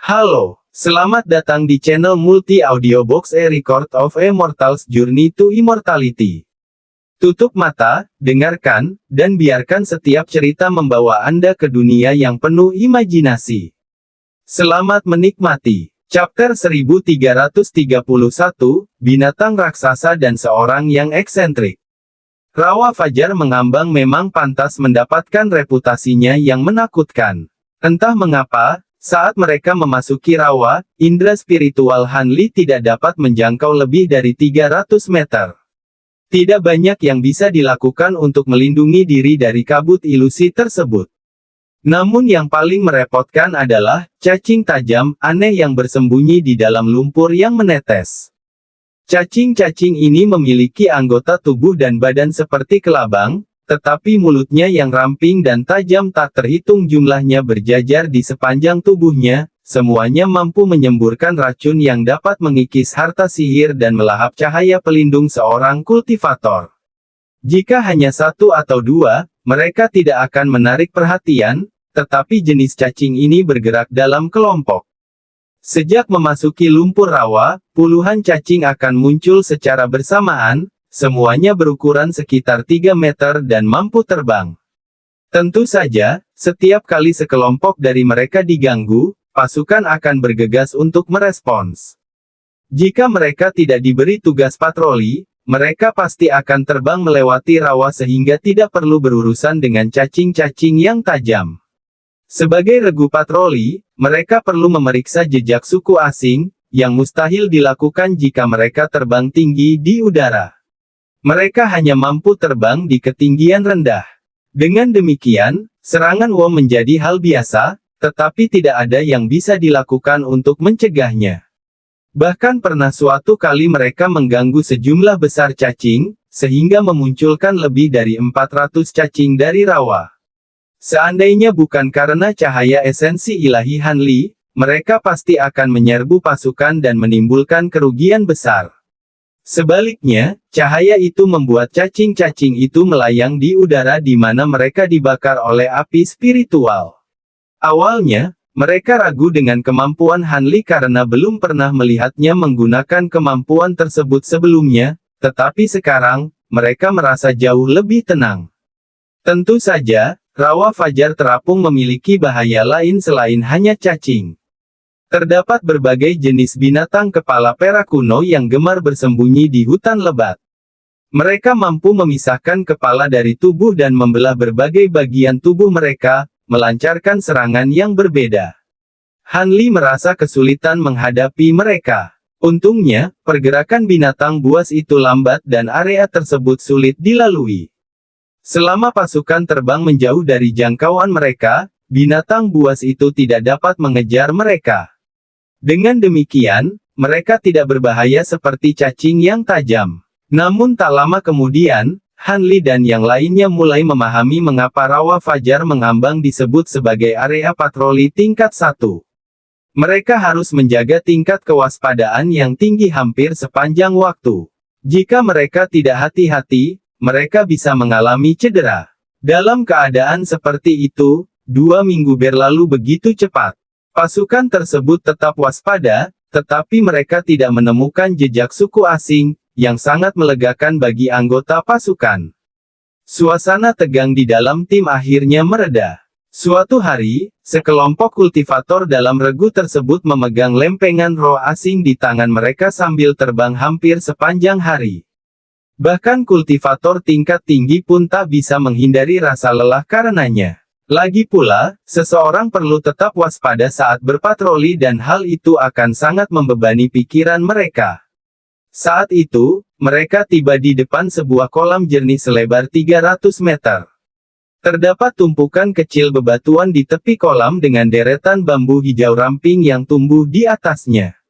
Halo, selamat datang di channel Multi Audiobox A Record of a Mortal's Journey to Immortality. Tutup mata, dengarkan, dan biarkan setiap cerita membawa Anda ke dunia yang penuh imajinasi. Selamat menikmati. Chapter 1331, Binatang Raksasa dan Seorang yang Eksentrik. Rawa Fajar mengambang memang pantas mendapatkan reputasinya yang menakutkan. Entah mengapa, saat mereka memasuki rawa, indera spiritual Han Li tidak dapat menjangkau lebih dari 300 meter. Tidak banyak yang bisa dilakukan untuk melindungi diri dari kabut ilusi tersebut. Namun yang paling merepotkan adalah, cacing tajam, aneh yang bersembunyi di dalam lumpur yang menetes. Cacing-cacing ini memiliki anggota tubuh dan badan seperti kelabang, tetapi mulutnya yang ramping dan tajam tak terhitung jumlahnya berjajar di sepanjang tubuhnya, semuanya mampu menyemburkan racun yang dapat mengikis harta sihir dan melahap cahaya pelindung seorang kultivator. Jika hanya satu atau dua, mereka tidak akan menarik perhatian, tetapi jenis cacing ini bergerak dalam kelompok. Sejak memasuki lumpur rawa, puluhan cacing akan muncul secara bersamaan, semuanya berukuran sekitar 3 meter dan mampu terbang. Tentu saja, setiap kali sekelompok dari mereka diganggu, pasukan akan bergegas untuk merespons. Jika mereka tidak diberi tugas patroli, mereka pasti akan terbang melewati rawa sehingga tidak perlu berurusan dengan cacing-cacing yang tajam. Sebagai regu patroli, mereka perlu memeriksa jejak suku asing, yang mustahil dilakukan jika mereka terbang tinggi di udara. Mereka hanya mampu terbang di ketinggian rendah. Dengan demikian, serangan Wom menjadi hal biasa, tetapi tidak ada yang bisa dilakukan untuk mencegahnya. Bahkan pernah suatu kali mereka mengganggu sejumlah besar cacing, sehingga memunculkan lebih dari 400 cacing dari rawa. Seandainya bukan karena cahaya esensi ilahi Han Li, mereka pasti akan menyerbu pasukan dan menimbulkan kerugian besar. Sebaliknya, cahaya itu membuat cacing-cacing itu melayang di udara di mana mereka dibakar oleh api spiritual. Awalnya, mereka ragu dengan kemampuan Han Li karena belum pernah melihatnya menggunakan kemampuan tersebut sebelumnya, tetapi sekarang, mereka merasa jauh lebih tenang. Tentu saja, Rawa Fajar terapung memiliki bahaya lain selain hanya cacing. Terdapat berbagai jenis binatang kepala perak kuno yang gemar bersembunyi di hutan lebat. Mereka mampu memisahkan kepala dari tubuh dan membelah berbagai bagian tubuh mereka, melancarkan serangan yang berbeda. Han Li merasa kesulitan menghadapi mereka. Untungnya, pergerakan binatang buas itu lambat dan area tersebut sulit dilalui. Selama pasukan terbang menjauh dari jangkauan mereka, binatang buas itu tidak dapat mengejar mereka. Dengan demikian, mereka tidak berbahaya seperti cacing yang tajam. Namun tak lama kemudian, Han Li dan yang lainnya mulai memahami mengapa Rawa Fajar mengambang disebut sebagai area patroli tingkat 1. Mereka harus menjaga tingkat kewaspadaan yang tinggi hampir sepanjang waktu. Jika mereka tidak hati-hati, mereka bisa mengalami cedera. Dalam keadaan seperti itu, 2 minggu berlalu begitu cepat. Pasukan tersebut tetap waspada, tetapi mereka tidak menemukan jejak suku asing, yang sangat melegakan bagi anggota pasukan. Suasana tegang di dalam tim akhirnya mereda. Suatu hari, sekelompok kultivator dalam regu tersebut memegang lempengan roh asing di tangan mereka sambil terbang hampir sepanjang hari. Bahkan kultivator tingkat tinggi pun tak bisa menghindari rasa lelah karenanya. Lagi pula, seseorang perlu tetap waspada saat berpatroli dan hal itu akan sangat membebani pikiran mereka. Saat itu, mereka tiba di depan sebuah kolam jernih selebar 300 meter. Terdapat tumpukan kecil bebatuan di tepi kolam dengan deretan bambu hijau ramping yang tumbuh di atasnya.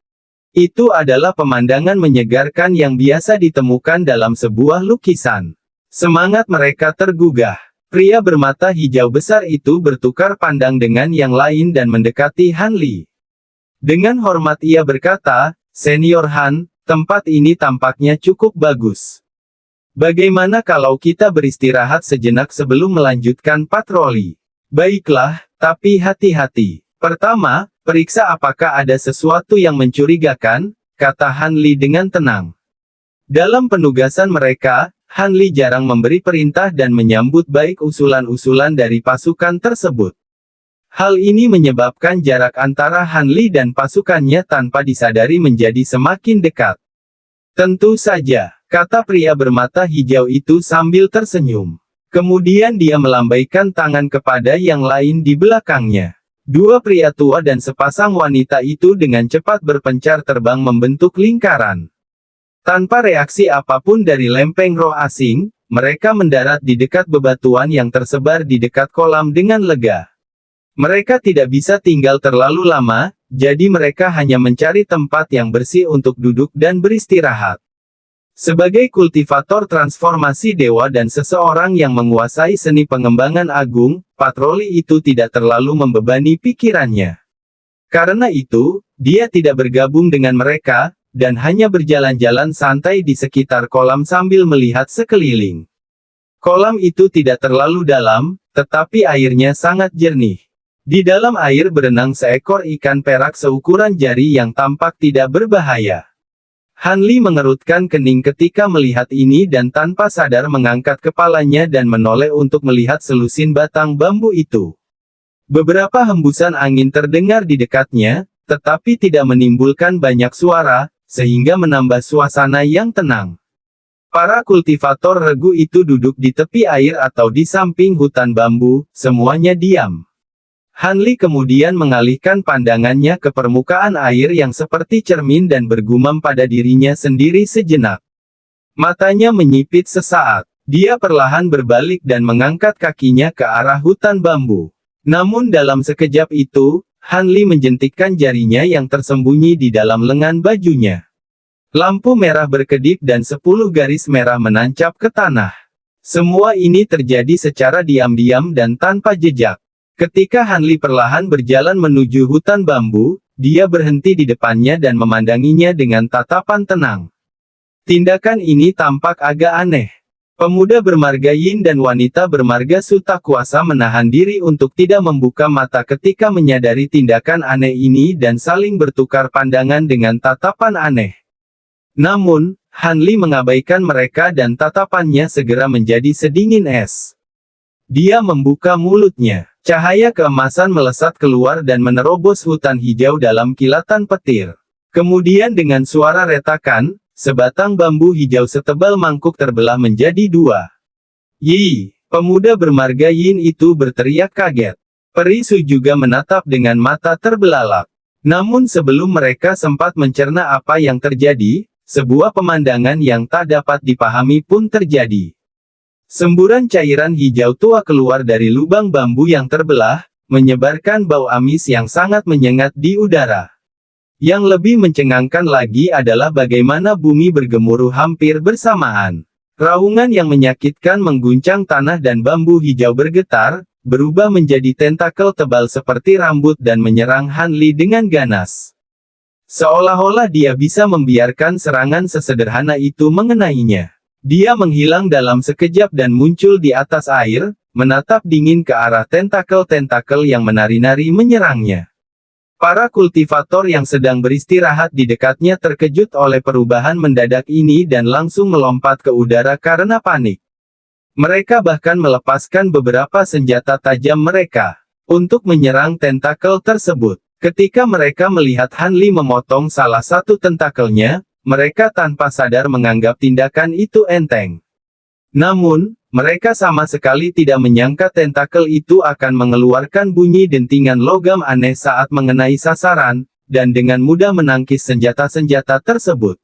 Itu adalah pemandangan menyegarkan yang biasa ditemukan dalam sebuah lukisan. Semangat mereka tergugah. Pria bermata hijau besar itu bertukar pandang dengan yang lain dan mendekati Han Li. Dengan hormat ia berkata, "Senior Han, tempat ini tampaknya cukup bagus. Bagaimana kalau kita beristirahat sejenak sebelum melanjutkan patroli?" "Baiklah, tapi hati-hati. Pertama, Periksa apakah ada sesuatu yang mencurigakan, kata Han Li dengan tenang. Dalam penugasan mereka, Han Li jarang memberi perintah dan menyambut baik usulan-usulan dari pasukan tersebut. Hal ini menyebabkan jarak antara Han Li dan pasukannya tanpa disadari menjadi semakin dekat. Tentu saja, kata pria bermata hijau itu sambil tersenyum. Kemudian dia melambaikan tangan kepada yang lain di belakangnya. Dua pria tua dan sepasang wanita itu dengan cepat berpencar terbang membentuk lingkaran. Tanpa reaksi apapun dari lempeng roh asing, mereka mendarat di dekat bebatuan yang tersebar di dekat kolam dengan lega. Mereka tidak bisa tinggal terlalu lama, jadi mereka hanya mencari tempat yang bersih untuk duduk dan beristirahat. Sebagai kultivator transformasi dewa dan seseorang yang menguasai seni pengembangan agung, patroli itu tidak terlalu membebani pikirannya. Karena itu, dia tidak bergabung dengan mereka, dan hanya berjalan-jalan santai di sekitar kolam sambil melihat sekeliling. Kolam itu tidak terlalu dalam, tetapi airnya sangat jernih. Di dalam air berenang seekor ikan perak seukuran jari yang tampak tidak berbahaya. Han Li mengerutkan kening ketika melihat ini dan tanpa sadar mengangkat kepalanya dan menoleh untuk melihat selusin batang bambu itu. Beberapa hembusan angin terdengar di dekatnya, tetapi tidak menimbulkan banyak suara, sehingga menambah suasana yang tenang. Para kultivator regu itu duduk di tepi air atau di samping hutan bambu, semuanya diam. Han Li kemudian mengalihkan pandangannya ke permukaan air yang seperti cermin dan bergumam pada dirinya sendiri sejenak. Matanya menyipit sesaat. Dia perlahan berbalik dan mengangkat kakinya ke arah hutan bambu. Namun dalam sekejap itu, Han Li menjentikkan jarinya yang tersembunyi di dalam lengan bajunya. Lampu merah berkedip dan 10 garis merah menancap ke tanah. Semua ini terjadi secara diam-diam dan tanpa jejak. Ketika Han Li perlahan berjalan menuju hutan bambu, dia berhenti di depannya dan memandanginya dengan tatapan tenang. Tindakan ini tampak agak aneh. Pemuda bermarga Yin dan wanita bermarga Su tak kuasa menahan diri untuk tidak membuka mata ketika menyadari tindakan aneh ini dan saling bertukar pandangan dengan tatapan aneh. Namun, Han Li mengabaikan mereka dan tatapannya segera menjadi sedingin es. Dia membuka mulutnya. Cahaya keemasan melesat keluar dan menerobos hutan hijau dalam kilatan petir. Kemudian dengan suara retakan, sebatang bambu hijau setebal mangkuk terbelah menjadi dua. "Yi!" Pemuda bermarga Yin itu berteriak kaget. Peri Su juga menatap dengan mata terbelalak. Namun sebelum mereka sempat mencerna apa yang terjadi, sebuah pemandangan yang tak dapat dipahami pun terjadi. Semburan cairan hijau tua keluar dari lubang bambu yang terbelah, menyebarkan bau amis yang sangat menyengat di udara. Yang lebih mencengangkan lagi adalah bagaimana bumi bergemuruh hampir bersamaan. Raungan yang menyakitkan mengguncang tanah dan bambu hijau bergetar, berubah menjadi tentakel tebal seperti rambut dan menyerang Han Li dengan ganas. Seolah-olah dia bisa membiarkan serangan sesederhana itu mengenainya. Dia menghilang dalam sekejap dan muncul di atas air, menatap dingin ke arah tentakel-tentakel yang menari-nari menyerangnya. Para kultivator yang sedang beristirahat di dekatnya terkejut oleh perubahan mendadak ini dan langsung melompat ke udara karena panik. Mereka bahkan melepaskan beberapa senjata tajam mereka untuk menyerang tentakel tersebut. Ketika mereka melihat Han Li memotong salah satu tentakelnya, mereka tanpa sadar menganggap tindakan itu enteng. Namun, mereka sama sekali tidak menyangka tentakel itu akan mengeluarkan bunyi dentingan logam aneh saat mengenai sasaran, dan dengan mudah menangkis senjata-senjata tersebut.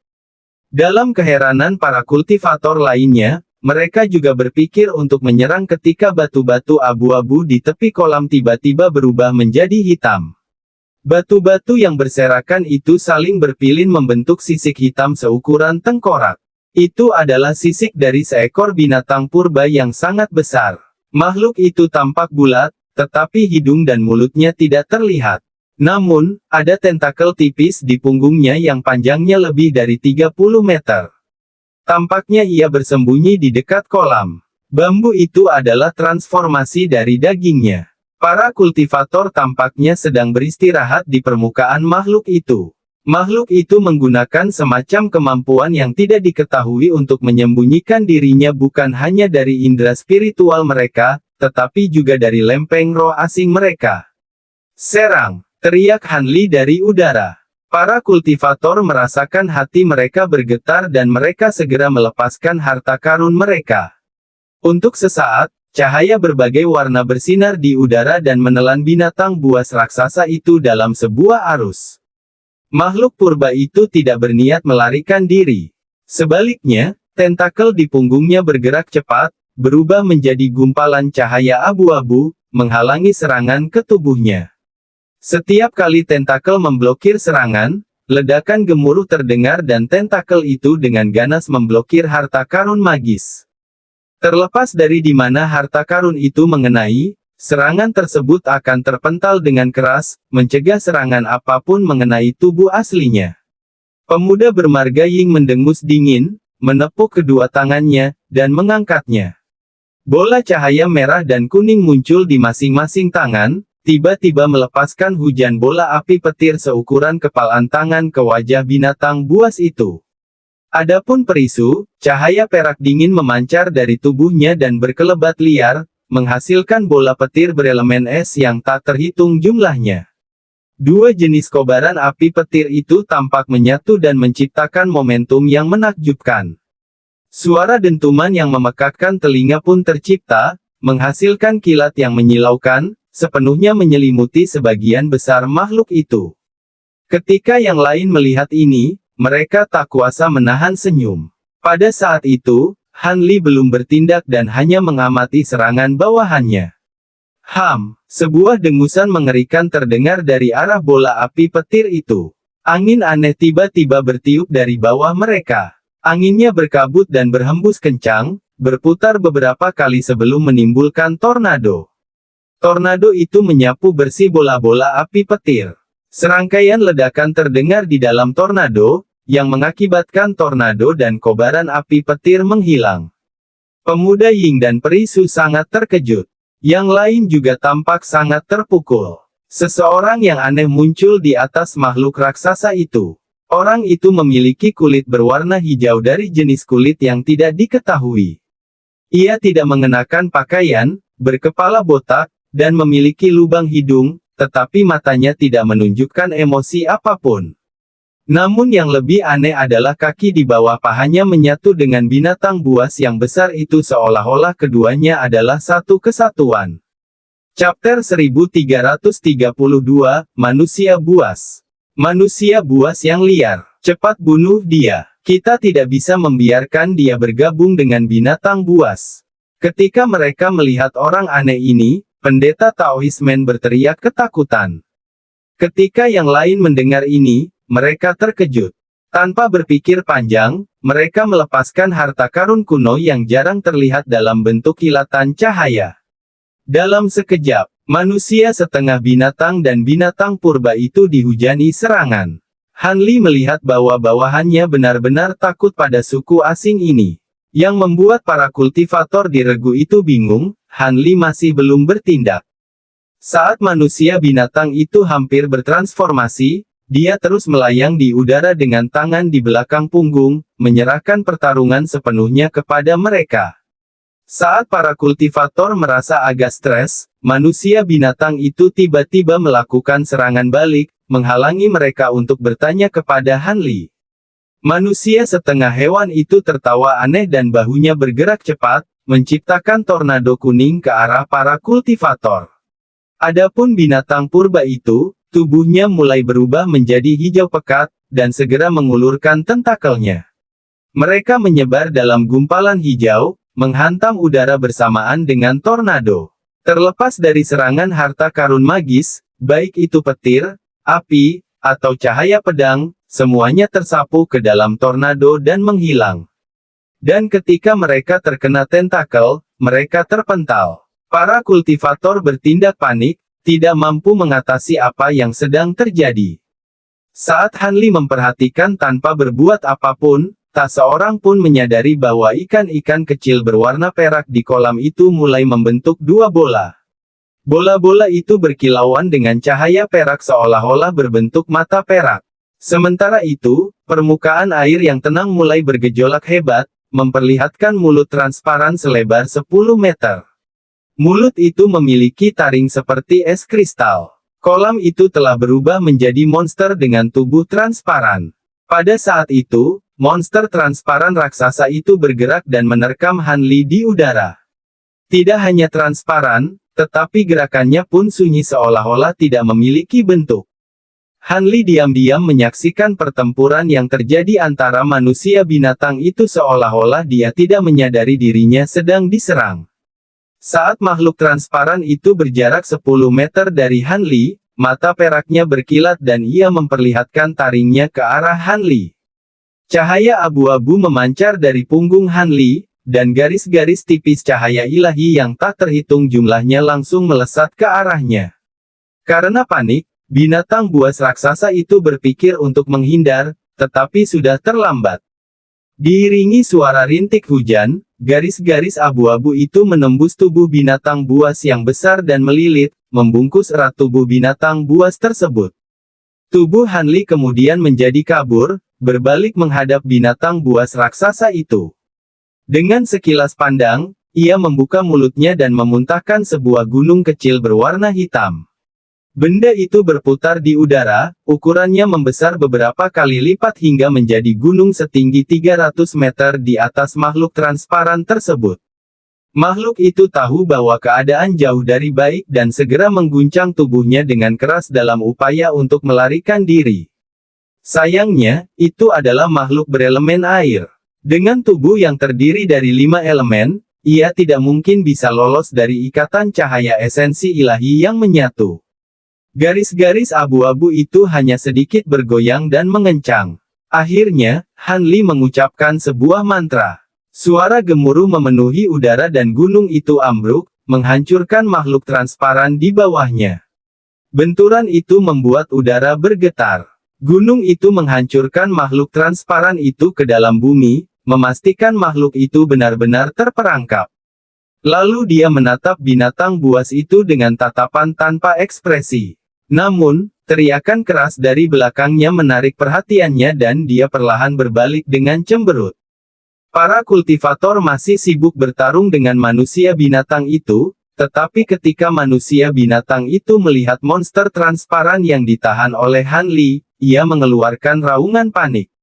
Dalam keheranan para kultivator lainnya, mereka juga berpikir untuk menyerang ketika batu-batu abu-abu di tepi kolam tiba-tiba berubah menjadi hitam. Batu-batu yang berserakan itu saling berpilin membentuk sisik hitam seukuran tengkorak. Itu adalah sisik dari seekor binatang purba yang sangat besar. Makhluk itu tampak bulat, tetapi hidung dan mulutnya tidak terlihat. Namun, ada tentakel tipis di punggungnya yang panjangnya lebih dari 30 meter. Tampaknya ia bersembunyi di dekat kolam. Bambu itu adalah transformasi dari dagingnya. Para kultivator tampaknya sedang beristirahat di permukaan makhluk itu. Makhluk itu menggunakan semacam kemampuan yang tidak diketahui untuk menyembunyikan dirinya bukan hanya dari indera spiritual mereka, tetapi juga dari lempeng roh asing mereka. "Serang!" teriak Han Li dari udara. Para kultivator merasakan hati mereka bergetar dan mereka segera melepaskan harta karun mereka. Untuk sesaat, cahaya berbagai warna bersinar di udara dan menelan binatang buas raksasa itu dalam sebuah arus. Makhluk purba itu tidak berniat melarikan diri. Sebaliknya, tentakel di punggungnya bergerak cepat, berubah menjadi gumpalan cahaya abu-abu, menghalangi serangan ke tubuhnya. Setiap kali tentakel memblokir serangan, ledakan gemuruh terdengar dan tentakel itu dengan ganas memblokir harta karun magis. Terlepas dari di mana harta karun itu mengenai, serangan tersebut akan terpental dengan keras, mencegah serangan apapun mengenai tubuh aslinya. Pemuda bermarga Ying mendengus dingin, menepuk kedua tangannya, dan mengangkatnya. Bola cahaya merah dan kuning muncul di masing-masing tangan, tiba-tiba melepaskan hujan bola api petir seukuran kepalan tangan ke wajah binatang buas itu. Adapun Perisu, cahaya perak dingin memancar dari tubuhnya dan berkelebat liar, menghasilkan bola petir berelemen es yang tak terhitung jumlahnya. Dua jenis kobaran api petir itu tampak menyatu dan menciptakan momentum yang menakjubkan. Suara dentuman yang memekakkan telinga pun tercipta, menghasilkan kilat yang menyilaukan, sepenuhnya menyelimuti sebagian besar makhluk itu. Ketika yang lain melihat ini, mereka tak kuasa menahan senyum. Pada saat itu, Han Li belum bertindak dan hanya mengamati serangan bawahannya. Sebuah dengusan mengerikan terdengar dari arah bola api petir itu. Angin aneh tiba-tiba bertiup dari bawah mereka. Anginnya berkabut dan berhembus kencang, berputar beberapa kali sebelum menimbulkan tornado. Tornado itu menyapu bersih bola-bola api petir. Serangkaian ledakan terdengar di dalam tornado, yang mengakibatkan tornado dan kobaran api petir menghilang. Pemuda Ying dan Perisu sangat terkejut. Yang lain juga tampak sangat terpukul. Seseorang yang aneh muncul di atas makhluk raksasa itu. Orang itu memiliki kulit berwarna hijau dari jenis kulit yang tidak diketahui. Ia tidak mengenakan pakaian, berkepala botak, dan memiliki lubang hidung, tetapi matanya tidak menunjukkan emosi apapun. Namun yang lebih aneh adalah kaki di bawah pahanya menyatu dengan binatang buas yang besar itu seolah-olah keduanya adalah satu kesatuan. Chapter 1332, Manusia Buas. Manusia buas yang liar. Cepat bunuh dia. Kita tidak bisa membiarkan dia bergabung dengan binatang buas. Ketika mereka melihat orang aneh ini, pendeta Taoismen berteriak ketakutan. Ketika yang lain mendengar ini, mereka terkejut. Tanpa berpikir panjang, mereka melepaskan harta karun kuno yang jarang terlihat dalam bentuk kilatan cahaya. Dalam sekejap, manusia setengah binatang dan binatang purba itu dihujani serangan. Han Li melihat bahwa bawahannya benar-benar takut pada suku asing ini. Yang membuat para kultivator di regu itu bingung, Han Li masih belum bertindak. Saat manusia binatang itu hampir bertransformasi, dia terus melayang di udara dengan tangan di belakang punggung, menyerahkan pertarungan sepenuhnya kepada mereka. Saat para kultivator merasa agak stres, manusia binatang itu tiba-tiba melakukan serangan balik, menghalangi mereka untuk bertanya kepada Han Li. Manusia setengah hewan itu tertawa aneh dan bahunya bergerak cepat, menciptakan tornado kuning ke arah para kultivator. Adapun binatang purba itu, tubuhnya mulai berubah menjadi hijau pekat, dan segera mengulurkan tentakelnya. Mereka menyebar dalam gumpalan hijau, menghantam udara bersamaan dengan tornado. Terlepas dari serangan harta karun magis, baik itu petir, api, atau cahaya pedang, semuanya tersapu ke dalam tornado dan menghilang. Dan ketika mereka terkena tentakel, mereka terpental. Para kultivator bertindak panik, tidak mampu mengatasi apa yang sedang terjadi. Saat Han Li memperhatikan tanpa berbuat apapun, tak seorang pun menyadari bahwa ikan-ikan kecil berwarna perak di kolam itu mulai membentuk dua bola. Bola-bola itu berkilauan dengan cahaya perak seolah-olah berbentuk mata perak. Sementara itu, permukaan air yang tenang mulai bergejolak hebat, memperlihatkan mulut transparan selebar 10 meter. Mulut itu memiliki taring seperti es kristal. Kolam itu telah berubah menjadi monster dengan tubuh transparan. Pada saat itu, monster transparan raksasa itu bergerak dan menerkam Han Li di udara. Tidak hanya transparan, tetapi gerakannya pun sunyi seolah-olah tidak memiliki bentuk. Han Li diam-diam menyaksikan pertempuran yang terjadi antara manusia binatang itu seolah-olah dia tidak menyadari dirinya sedang diserang. Saat makhluk transparan itu berjarak 10 meter dari Han Li, mata peraknya berkilat dan ia memperlihatkan taringnya ke arah Han Li. Cahaya abu-abu memancar dari punggung Han Li, dan garis-garis tipis cahaya ilahi yang tak terhitung jumlahnya langsung melesat ke arahnya. Karena panik, binatang buas raksasa itu berpikir untuk menghindar, tetapi sudah terlambat. Diiringi suara rintik hujan, garis-garis abu-abu itu menembus tubuh binatang buas yang besar dan melilit, membungkus erat tubuh binatang buas tersebut. Tubuh Han Li kemudian menjadi kabur, berbalik menghadap binatang buas raksasa itu. Dengan sekilas pandang, ia membuka mulutnya dan memuntahkan sebuah gunung kecil berwarna hitam. Benda itu berputar di udara, ukurannya membesar beberapa kali lipat hingga menjadi gunung setinggi 300 meter di atas makhluk transparan tersebut. Makhluk itu tahu bahwa keadaan jauh dari baik dan segera mengguncang tubuhnya dengan keras dalam upaya untuk melarikan diri. Sayangnya, itu adalah makhluk berelemen air. Dengan tubuh yang terdiri dari 5 elemen, ia tidak mungkin bisa lolos dari ikatan cahaya esensi ilahi yang menyatu. Garis-garis abu-abu itu hanya sedikit bergoyang dan mengencang. Akhirnya, Han Li mengucapkan sebuah mantra. Suara gemuruh memenuhi udara dan gunung itu ambruk, menghancurkan makhluk transparan di bawahnya. Benturan itu membuat udara bergetar. Gunung itu menghancurkan makhluk transparan itu ke dalam bumi, memastikan makhluk itu benar-benar terperangkap. Lalu dia menatap binatang buas itu dengan tatapan tanpa ekspresi. Namun, teriakan keras dari belakangnya menarik perhatiannya dan dia perlahan berbalik dengan cemberut. Para kultivator masih sibuk bertarung dengan manusia binatang itu, tetapi ketika manusia binatang itu melihat monster transparan yang ditahan oleh Han Li, ia mengeluarkan raungan panik.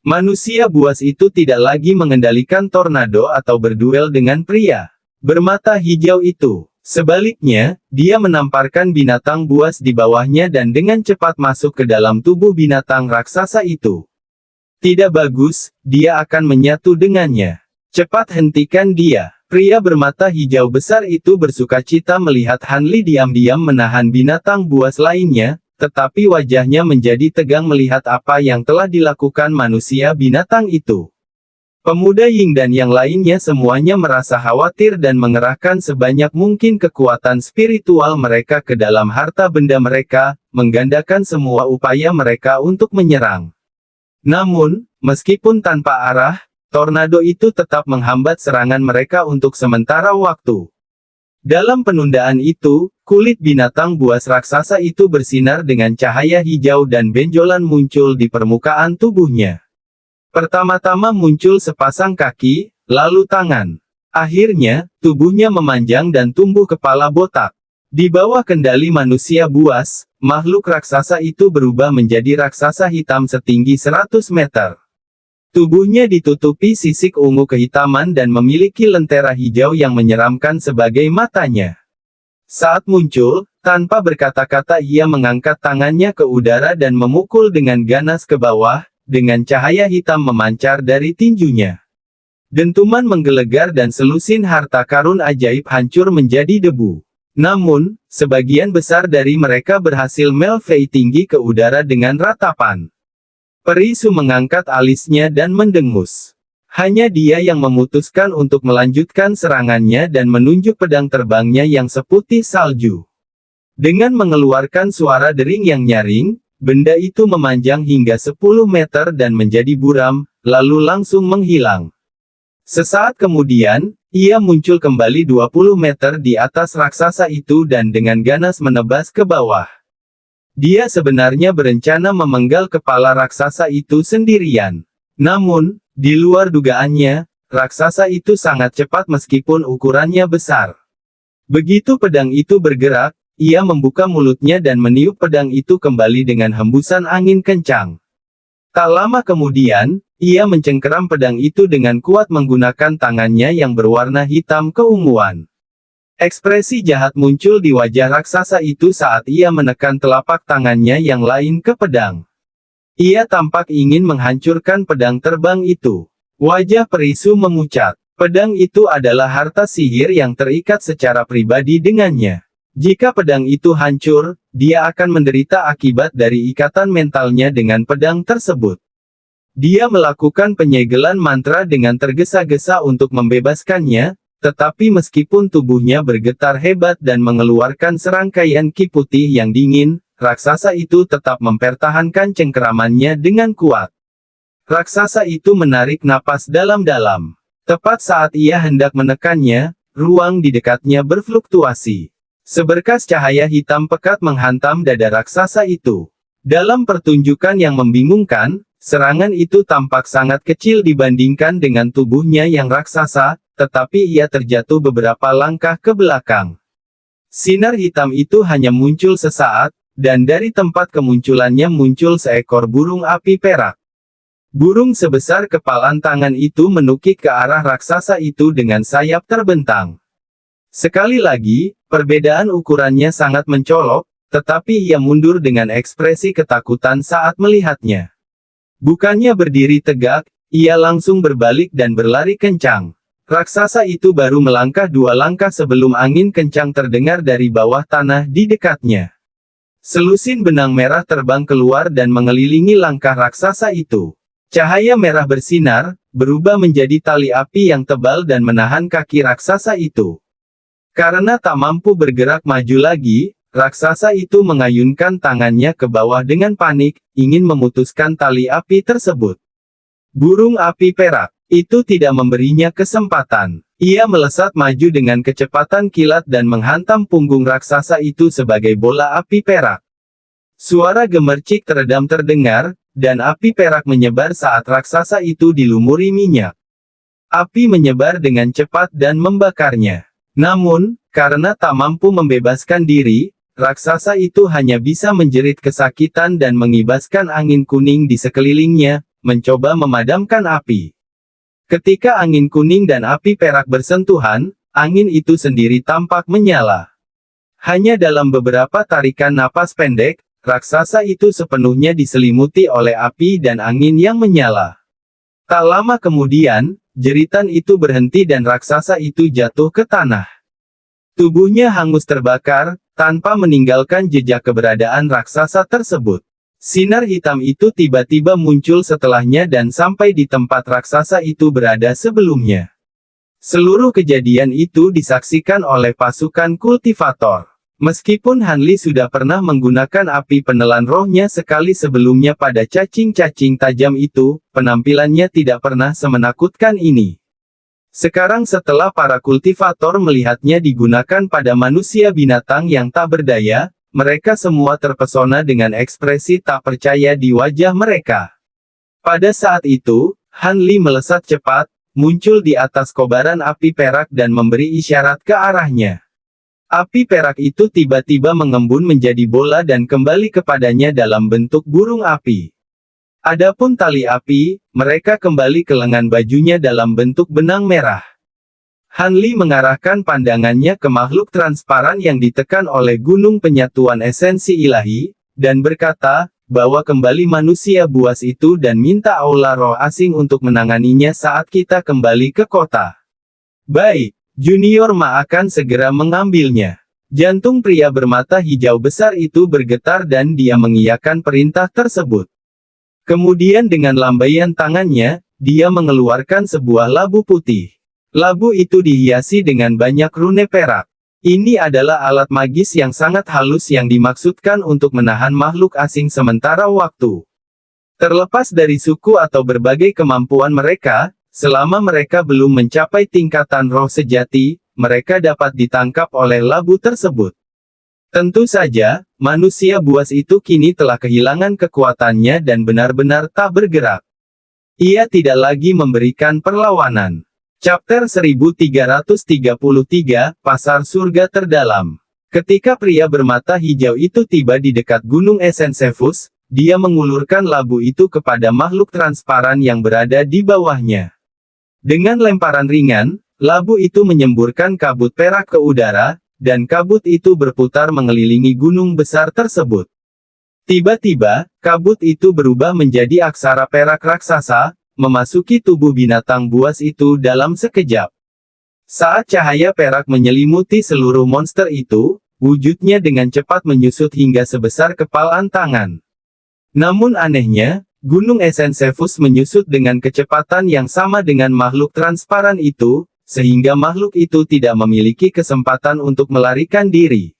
Manusia buas itu tidak lagi mengendalikan tornado atau berduel dengan pria bermata hijau itu. Sebaliknya, dia menamparkan binatang buas di bawahnya dan dengan cepat masuk ke dalam tubuh binatang raksasa itu. Tidak bagus, dia akan menyatu dengannya. Cepat hentikan dia. Pria bermata hijau besar itu bersukacita melihat Han Li diam-diam menahan binatang buas lainnya, tetapi wajahnya menjadi tegang melihat apa yang telah dilakukan manusia binatang itu. Pemuda Ying dan yang lainnya semuanya merasa khawatir dan mengerahkan sebanyak mungkin kekuatan spiritual mereka ke dalam harta benda mereka, menggandakan semua upaya mereka untuk menyerang. Namun, meskipun tanpa arah, tornado itu tetap menghambat serangan mereka untuk sementara waktu. Dalam penundaan itu, kulit binatang buas raksasa itu bersinar dengan cahaya hijau dan benjolan muncul di permukaan tubuhnya. Pertama-tama muncul sepasang kaki, lalu tangan. Akhirnya, tubuhnya memanjang dan tumbuh kepala botak. Di bawah kendali manusia buas, makhluk raksasa itu berubah menjadi raksasa hitam setinggi 100 meter. Tubuhnya ditutupi sisik ungu kehitaman dan memiliki lentera hijau yang menyeramkan sebagai matanya. Saat muncul, tanpa berkata-kata ia mengangkat tangannya ke udara dan memukul dengan ganas ke bawah, dengan cahaya hitam memancar dari tinjunya. Dentuman menggelegar dan selusin harta karun ajaib hancur menjadi debu. Namun, sebagian besar dari mereka berhasil melevei tinggi ke udara dengan ratapan. Peri Su mengangkat alisnya dan mendengus. Hanya dia yang memutuskan untuk melanjutkan serangannya dan menunjuk pedang terbangnya yang seputih salju. Dengan mengeluarkan suara dering yang nyaring, benda itu memanjang hingga 10 meter dan menjadi buram, lalu langsung menghilang. Sesaat kemudian, ia muncul kembali 20 meter di atas raksasa itu dan dengan ganas menebas ke bawah. Dia sebenarnya berencana memenggal kepala raksasa itu sendirian. Namun, di luar dugaannya, raksasa itu sangat cepat meskipun ukurannya besar. Begitu pedang itu bergerak, ia membuka mulutnya dan meniup pedang itu kembali dengan hembusan angin kencang. Tak lama kemudian, ia mencengkeram pedang itu dengan kuat menggunakan tangannya yang berwarna hitam keunguan. Ekspresi jahat muncul di wajah raksasa itu saat ia menekan telapak tangannya yang lain ke pedang. Ia tampak ingin menghancurkan pedang terbang itu. Wajah Perisu memucat. Pedang itu adalah harta sihir yang terikat secara pribadi dengannya. Jika pedang itu hancur, dia akan menderita akibat dari ikatan mentalnya dengan pedang tersebut. Dia melakukan penyegelan mantra dengan tergesa-gesa untuk membebaskannya, tetapi meskipun tubuhnya bergetar hebat dan mengeluarkan serangkaian ki putih yang dingin, raksasa itu tetap mempertahankan cengkeramannya dengan kuat. Raksasa itu menarik napas dalam-dalam. Tepat saat ia hendak menekannya, ruang di dekatnya berfluktuasi. Seberkas cahaya hitam pekat menghantam dada raksasa itu. Dalam pertunjukan yang membingungkan, serangan itu tampak sangat kecil dibandingkan dengan tubuhnya yang raksasa, tetapi ia terjatuh beberapa langkah ke belakang. Sinar hitam itu hanya muncul sesaat, dan dari tempat kemunculannya muncul seekor burung api perak. Burung sebesar kepalan tangan itu menukik ke arah raksasa itu dengan sayap terbentang. Sekali lagi, perbedaan ukurannya sangat mencolok, tetapi ia mundur dengan ekspresi ketakutan saat melihatnya. Bukannya berdiri tegak, ia langsung berbalik dan berlari kencang. Raksasa itu baru melangkah 2 langkah sebelum angin kencang terdengar dari bawah tanah di dekatnya. Selusin benang merah terbang keluar dan mengelilingi langkah raksasa itu. Cahaya merah bersinar, berubah menjadi tali api yang tebal dan menahan kaki raksasa itu. Karena tak mampu bergerak maju lagi, raksasa itu mengayunkan tangannya ke bawah dengan panik, ingin memutuskan tali api tersebut. Burung api perak itu tidak memberinya kesempatan. Ia melesat maju dengan kecepatan kilat dan menghantam punggung raksasa itu sebagai bola api perak. Suara gemercik teredam terdengar, dan api perak menyebar saat raksasa itu dilumuri minyak. Api menyebar dengan cepat dan membakarnya. Namun, karena tak mampu membebaskan diri, raksasa itu hanya bisa menjerit kesakitan dan mengibaskan angin kuning di sekelilingnya, mencoba memadamkan api. Ketika angin kuning dan api perak bersentuhan, angin itu sendiri tampak menyala. Hanya dalam beberapa tarikan napas pendek, raksasa itu sepenuhnya diselimuti oleh api dan angin yang menyala. Tak lama kemudian, jeritan itu berhenti dan raksasa itu jatuh ke tanah. Tubuhnya hangus terbakar, tanpa meninggalkan jejak keberadaan raksasa tersebut. Sinar hitam itu tiba-tiba muncul setelahnya dan sampai di tempat raksasa itu berada sebelumnya. Seluruh kejadian itu disaksikan oleh pasukan kultivator. Meskipun Hanli sudah pernah menggunakan api penelan rohnya sekali sebelumnya pada cacing-cacing tajam itu, penampilannya tidak pernah semenakutkan ini. Sekarang setelah para kultivator melihatnya digunakan pada manusia binatang yang tak berdaya, mereka semua terpesona dengan ekspresi tak percaya di wajah mereka. Pada saat itu, Hanli melesat cepat, muncul di atas kobaran api perak dan memberi isyarat ke arahnya. Api perak itu tiba-tiba mengembun menjadi bola dan kembali kepadanya dalam bentuk burung api. Adapun tali api, mereka kembali ke lengan bajunya dalam bentuk benang merah. Hanli mengarahkan pandangannya ke makhluk transparan yang ditekan oleh gunung penyatuan esensi ilahi, dan berkata, bawa kembali manusia buas itu dan minta aula roh asing untuk menanganinya saat kita kembali ke kota. Baik, Junior Ma akan segera mengambilnya. Jantung pria bermata hijau besar itu bergetar dan dia mengiyakan perintah tersebut. Kemudian dengan lambaian tangannya, dia mengeluarkan sebuah labu putih. Labu itu dihiasi dengan banyak rune perak. Ini adalah alat magis yang sangat halus yang dimaksudkan untuk menahan makhluk asing sementara waktu. Terlepas dari suku atau berbagai kemampuan mereka, selama mereka belum mencapai tingkatan roh sejati, mereka dapat ditangkap oleh labu tersebut. Tentu saja, manusia buas itu kini telah kehilangan kekuatannya dan benar-benar tak bergerak. Ia tidak lagi memberikan perlawanan. Chapter 1333, Pasar Surga Terdalam. Ketika pria bermata hijau itu tiba di dekat Gunung Esensefus, dia mengulurkan labu itu kepada makhluk transparan yang berada di bawahnya. Dengan lemparan ringan, labu itu menyemburkan kabut perak ke udara, dan kabut itu berputar mengelilingi gunung besar tersebut. Tiba-tiba, kabut itu berubah menjadi aksara perak raksasa, memasuki tubuh binatang buas itu dalam sekejap. Saat cahaya perak menyelimuti seluruh monster itu, wujudnya dengan cepat menyusut hingga sebesar kepalan tangan. Namun anehnya, Gunung Esensefus menyusut dengan kecepatan yang sama dengan makhluk transparan itu, sehingga makhluk itu tidak memiliki kesempatan untuk melarikan diri.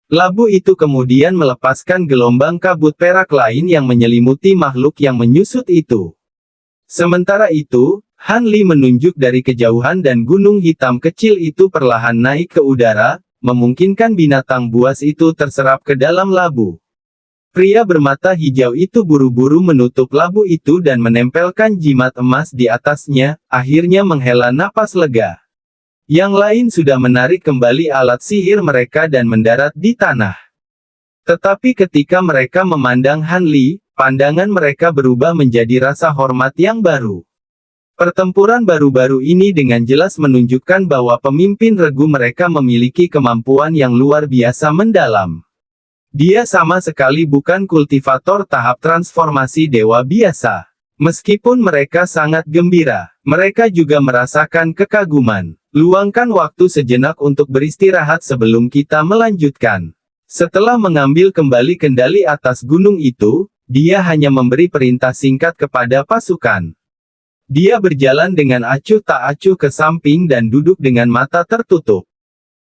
Labu itu kemudian melepaskan gelombang kabut perak lain yang menyelimuti makhluk yang menyusut itu. Sementara itu, Han Li menunjuk dari kejauhan dan gunung hitam kecil itu perlahan naik ke udara, memungkinkan binatang buas itu terserap ke dalam labu. Pria bermata hijau itu buru-buru menutup labu itu dan menempelkan jimat emas di atasnya, akhirnya menghela napas lega. Yang lain sudah menarik kembali alat sihir mereka dan mendarat di tanah. Tetapi ketika mereka memandang Han Li, pandangan mereka berubah menjadi rasa hormat yang baru. Pertempuran baru-baru ini dengan jelas menunjukkan bahwa pemimpin regu mereka memiliki kemampuan yang luar biasa mendalam. Dia sama sekali bukan kultivator tahap transformasi dewa biasa. Meskipun mereka sangat gembira, mereka juga merasakan kekaguman. Luangkan waktu sejenak untuk beristirahat sebelum kita melanjutkan. Setelah mengambil kembali kendali atas gunung itu, dia hanya memberi perintah singkat kepada pasukan. Dia berjalan dengan acuh tak acuh ke samping dan duduk dengan mata tertutup.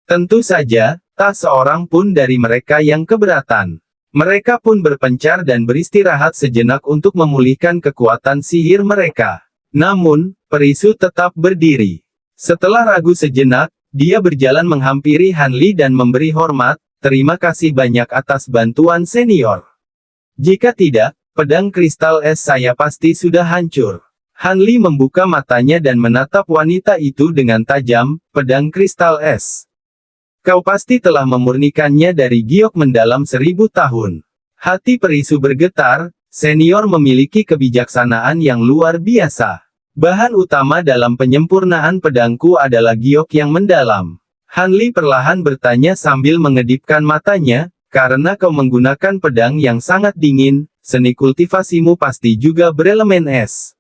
Tentu saja, tak seorang pun dari mereka yang keberatan. Mereka pun berpencar dan beristirahat sejenak untuk memulihkan kekuatan sihir mereka. Namun, Perisu tetap berdiri. Setelah ragu sejenak, dia berjalan menghampiri Han Li dan memberi hormat, "Terima kasih banyak atas bantuan senior. Jika tidak, pedang kristal es saya pasti sudah hancur." Han Li membuka matanya dan menatap wanita itu dengan tajam, "Pedang kristal es. Kau pasti telah memurnikannya dari giok mendalam 1000 tahun." Hati Perisu bergetar, senior memiliki kebijaksanaan yang luar biasa. Bahan utama dalam penyempurnaan pedangku adalah giok yang mendalam. Han Li perlahan bertanya sambil mengedipkan matanya, "Karena kau menggunakan pedang yang sangat dingin, seni kultivasimu pasti juga berelemen es.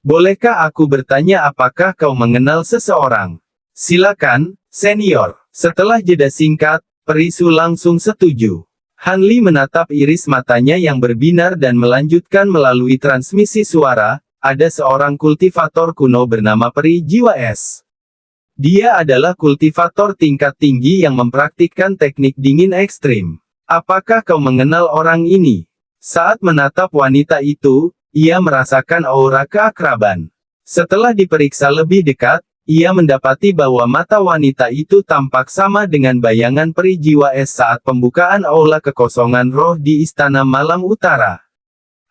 Bolehkah aku bertanya apakah kau mengenal seseorang?" "Silakan, senior." Setelah jeda singkat, Perisu langsung setuju. Han Li menatap iris matanya yang berbinar dan melanjutkan melalui transmisi suara, "Ada seorang kultivator kuno bernama Peri Jiwa Es. Dia adalah kultivator tingkat tinggi yang mempraktikkan teknik dingin ekstrim. Apakah kau mengenal orang ini?" Saat menatap wanita itu, ia merasakan aura keakraban. Setelah diperiksa lebih dekat, ia mendapati bahwa mata wanita itu tampak sama dengan bayangan Peri Jiwa Es saat pembukaan aula kekosongan roh di Istana Malam Utara.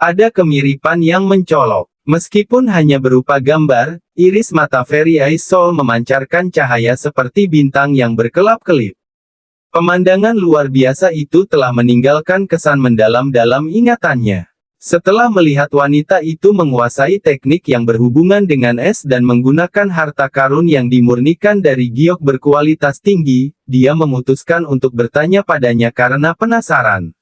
Ada kemiripan yang mencolok. Meskipun hanya berupa gambar, iris mata Fairy Eyes Soul memancarkan cahaya seperti bintang yang berkelap-kelip. Pemandangan luar biasa itu telah meninggalkan kesan mendalam dalam ingatannya. Setelah melihat wanita itu menguasai teknik yang berhubungan dengan es dan menggunakan harta karun yang dimurnikan dari giok berkualitas tinggi, dia memutuskan untuk bertanya padanya karena penasaran.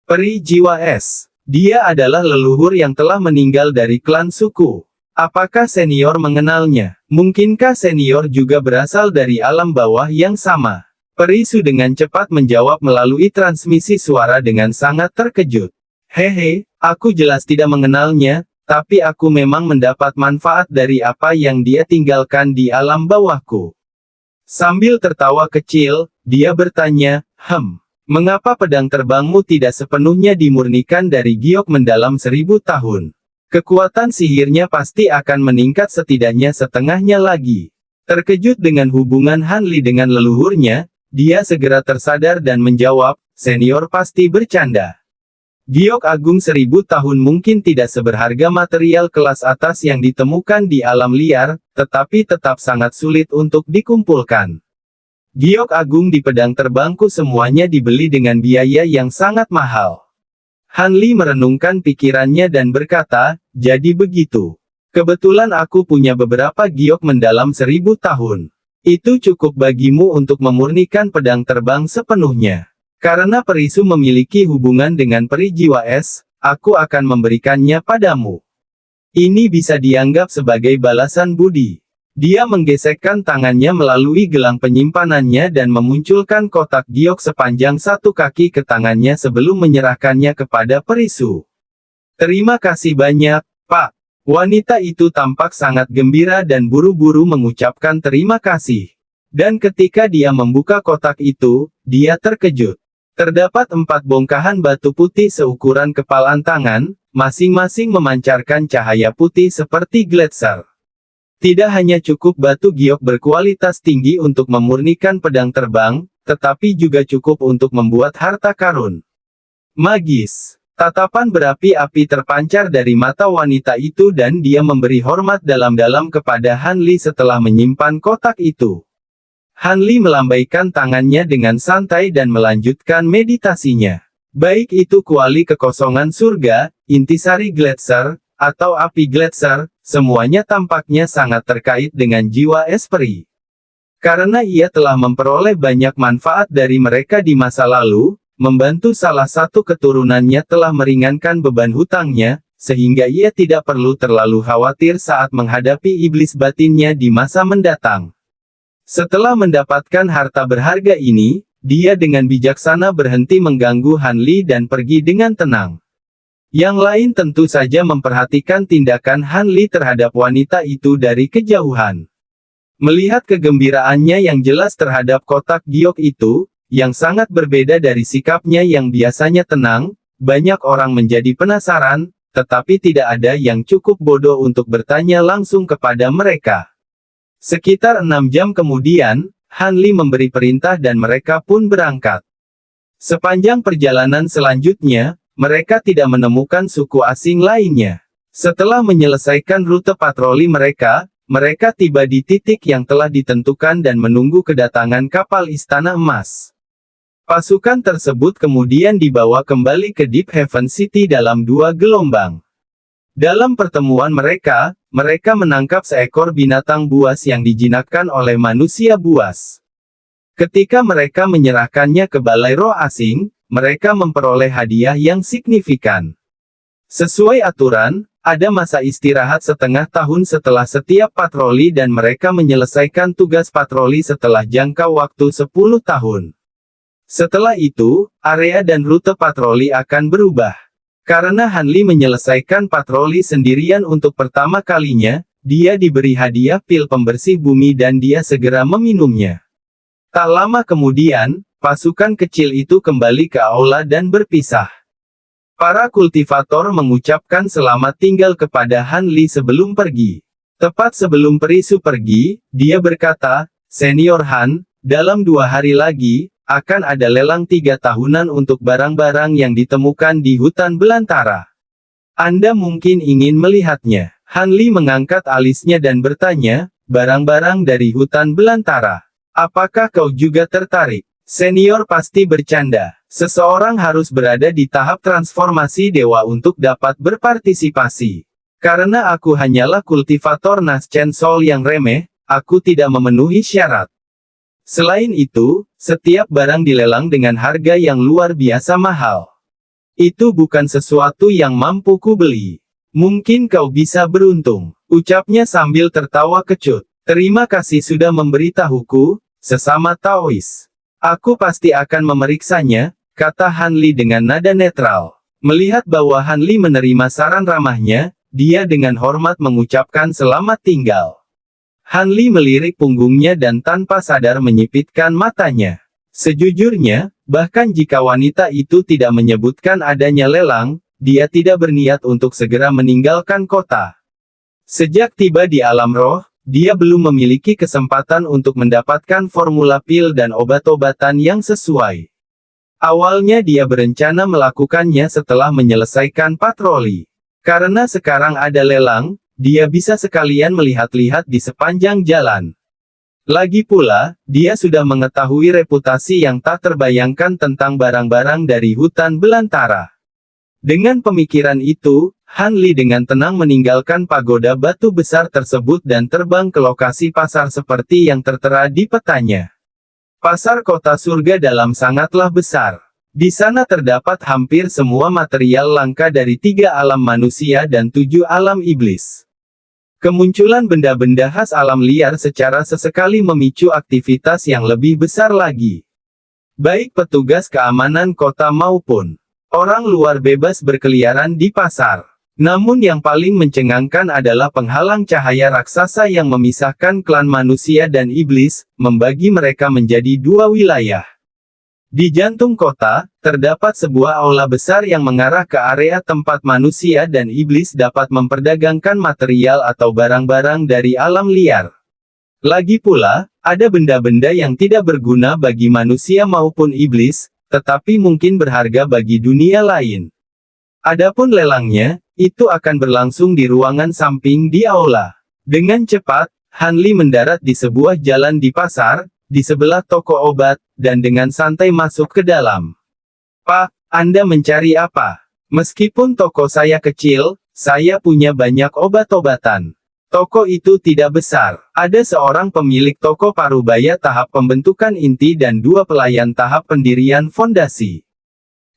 "Peri Jiwa Es. Dia adalah leluhur yang telah meninggal dari klan suku. Apakah senior mengenalnya? Mungkinkah senior juga berasal dari alam bawah yang sama?" Perisu dengan cepat menjawab melalui transmisi suara dengan sangat terkejut. "Hehe, aku jelas tidak mengenalnya, tapi aku memang mendapat manfaat dari apa yang dia tinggalkan di alam bawahku." Sambil tertawa kecil, dia bertanya, Mengapa pedang terbangmu tidak sepenuhnya dimurnikan dari giok mendalam 1000 tahun?" Kekuatan sihirnya pasti akan meningkat setidaknya setengahnya lagi. Terkejut dengan hubungan Han Li dengan leluhurnya, dia segera tersadar dan menjawab, senior pasti bercanda. Giok agung 1000 tahun mungkin tidak seberharga material kelas atas yang ditemukan di alam liar, tetapi tetap sangat sulit untuk dikumpulkan. Giok agung di pedang terbangku semuanya dibeli dengan biaya yang sangat mahal. Han Li merenungkan pikirannya dan berkata, jadi begitu. Kebetulan aku punya beberapa giok mendalam 1000 tahun. Itu cukup bagimu untuk memurnikan pedang terbang sepenuhnya. Karena Perisu memiliki hubungan dengan peri jiwa es, aku akan memberikannya padamu. Ini bisa dianggap sebagai balasan budi. Dia menggesekkan tangannya melalui gelang penyimpanannya dan memunculkan kotak giok sepanjang 1 kaki ke tangannya sebelum menyerahkannya kepada Perisu. Terima kasih banyak, Pak. Wanita itu tampak sangat gembira dan buru-buru mengucapkan terima kasih. Dan ketika dia membuka kotak itu, dia terkejut. Terdapat 4 bongkahan batu putih seukuran kepalan tangan, masing-masing memancarkan cahaya putih seperti gletser. Tidak hanya cukup batu giok berkualitas tinggi untuk memurnikan pedang terbang, tetapi juga cukup untuk membuat harta karun magis. Tatapan berapi-api terpancar dari mata wanita itu dan dia memberi hormat dalam-dalam kepada Han Li setelah menyimpan kotak itu. Han Li melambaikan tangannya dengan santai dan melanjutkan meditasinya. Baik itu kuali kekosongan surga, intisari gletser, atau api gletser, semuanya tampaknya sangat terkait dengan jiwa esperi. Karena ia telah memperoleh banyak manfaat dari mereka di masa lalu, membantu salah satu keturunannya telah meringankan beban hutangnya, sehingga ia tidak perlu terlalu khawatir saat menghadapi iblis batinnya di masa mendatang. Setelah mendapatkan harta berharga ini, dia dengan bijaksana berhenti mengganggu Han Li dan pergi dengan tenang. Yang lain tentu saja memperhatikan tindakan Han Li terhadap wanita itu dari kejauhan. Melihat kegembiraannya yang jelas terhadap kotak giok itu, yang sangat berbeda dari sikapnya yang biasanya tenang, banyak orang menjadi penasaran, tetapi tidak ada yang cukup bodoh untuk bertanya langsung kepada mereka. Sekitar 6 jam kemudian, Han Li memberi perintah dan mereka pun berangkat. Sepanjang perjalanan selanjutnya, mereka tidak menemukan suku asing lainnya. Setelah menyelesaikan rute patroli mereka tiba di titik yang telah ditentukan dan menunggu kedatangan kapal Istana Emas. Pasukan tersebut kemudian dibawa kembali ke Deep Haven City dalam 2 gelombang. Dalam pertemuan mereka menangkap seekor binatang buas yang dijinakkan oleh manusia buas. Ketika mereka menyerahkannya ke balai roh asing, mereka memperoleh hadiah yang signifikan. Sesuai aturan, ada masa istirahat setengah tahun setelah setiap patroli dan mereka menyelesaikan tugas patroli setelah jangka waktu 10 tahun. Setelah itu, area dan rute patroli akan berubah. Karena Han Li menyelesaikan patroli sendirian untuk pertama kalinya, dia diberi hadiah pil pembersih bumi dan dia segera meminumnya. Tak lama kemudian, pasukan kecil itu kembali ke aula dan berpisah. Para kultivator mengucapkan selamat tinggal kepada Han Li sebelum pergi. Tepat sebelum Perisu pergi, dia berkata, Senior Han, dalam 2 hari lagi, akan ada lelang 3 tahunan untuk barang-barang yang ditemukan di hutan belantara. Anda mungkin ingin melihatnya. Han Li mengangkat alisnya dan bertanya, barang-barang dari hutan belantara. Apakah kau juga tertarik? Senior pasti bercanda. Seseorang harus berada di tahap transformasi dewa untuk dapat berpartisipasi. Karena aku hanyalah kultivator Naschen Soul yang remeh, aku tidak memenuhi syarat. Selain itu, setiap barang dilelang dengan harga yang luar biasa mahal. Itu bukan sesuatu yang mampu kubeli. Mungkin kau bisa beruntung, ucapnya sambil tertawa kecut. Terima kasih sudah memberitahuku, sesama Taois. Aku pasti akan memeriksanya, kata Han Li dengan nada netral. Melihat bahwa Han Li menerima saran ramahnya, dia dengan hormat mengucapkan selamat tinggal. Han Li melirik punggungnya dan tanpa sadar menyipitkan matanya. Sejujurnya, bahkan jika wanita itu tidak menyebutkan adanya lelang, dia tidak berniat untuk segera meninggalkan kota. Sejak tiba di alam roh, dia belum memiliki kesempatan untuk mendapatkan formula pil dan obat-obatan yang sesuai. Awalnya dia berencana melakukannya setelah menyelesaikan patroli. Karena sekarang ada lelang, dia bisa sekalian melihat-lihat di sepanjang jalan. Lagi pula, dia sudah mengetahui reputasi yang tak terbayangkan tentang barang-barang dari hutan belantara. Dengan pemikiran itu, Han Li dengan tenang meninggalkan pagoda batu besar tersebut dan terbang ke lokasi pasar seperti yang tertera di petanya. Pasar kota surga dalam sangatlah besar. Di sana terdapat hampir semua material langka dari 3 alam manusia dan 7 alam iblis. Kemunculan benda-benda khas alam liar secara sesekali memicu aktivitas yang lebih besar lagi. Baik petugas keamanan kota maupun orang luar bebas berkeliaran di pasar. Namun yang paling mencengangkan adalah penghalang cahaya raksasa yang memisahkan klan manusia dan iblis, membagi mereka menjadi 2 wilayah. Di jantung kota, terdapat sebuah aula besar yang mengarah ke area tempat manusia dan iblis dapat memperdagangkan material atau barang-barang dari alam liar. Lagi pula, ada benda-benda yang tidak berguna bagi manusia maupun iblis, tetapi mungkin berharga bagi dunia lain. Adapun lelangnya, itu akan berlangsung di ruangan samping di aula. Dengan cepat, Han Li mendarat di sebuah jalan di pasar, di sebelah toko obat, dan dengan santai masuk ke dalam. Pak, Anda mencari apa? Meskipun toko saya kecil, saya punya banyak obat-obatan. Toko itu tidak besar. Ada seorang pemilik toko parubaya tahap pembentukan inti dan 2 pelayan tahap pendirian fondasi.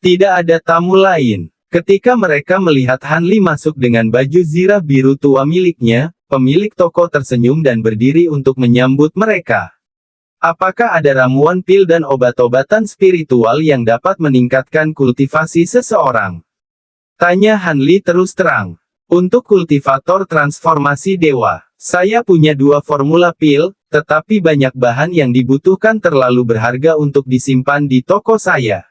Tidak ada tamu lain. Ketika mereka melihat Han Li masuk dengan baju zirah biru tua miliknya, pemilik toko tersenyum dan berdiri untuk menyambut mereka. Apakah ada ramuan pil dan obat-obatan spiritual yang dapat meningkatkan kultivasi seseorang? Tanya Han Li terus terang. Untuk kultivator transformasi dewa, saya punya 2 formula pil, tetapi banyak bahan yang dibutuhkan terlalu berharga untuk disimpan di toko saya.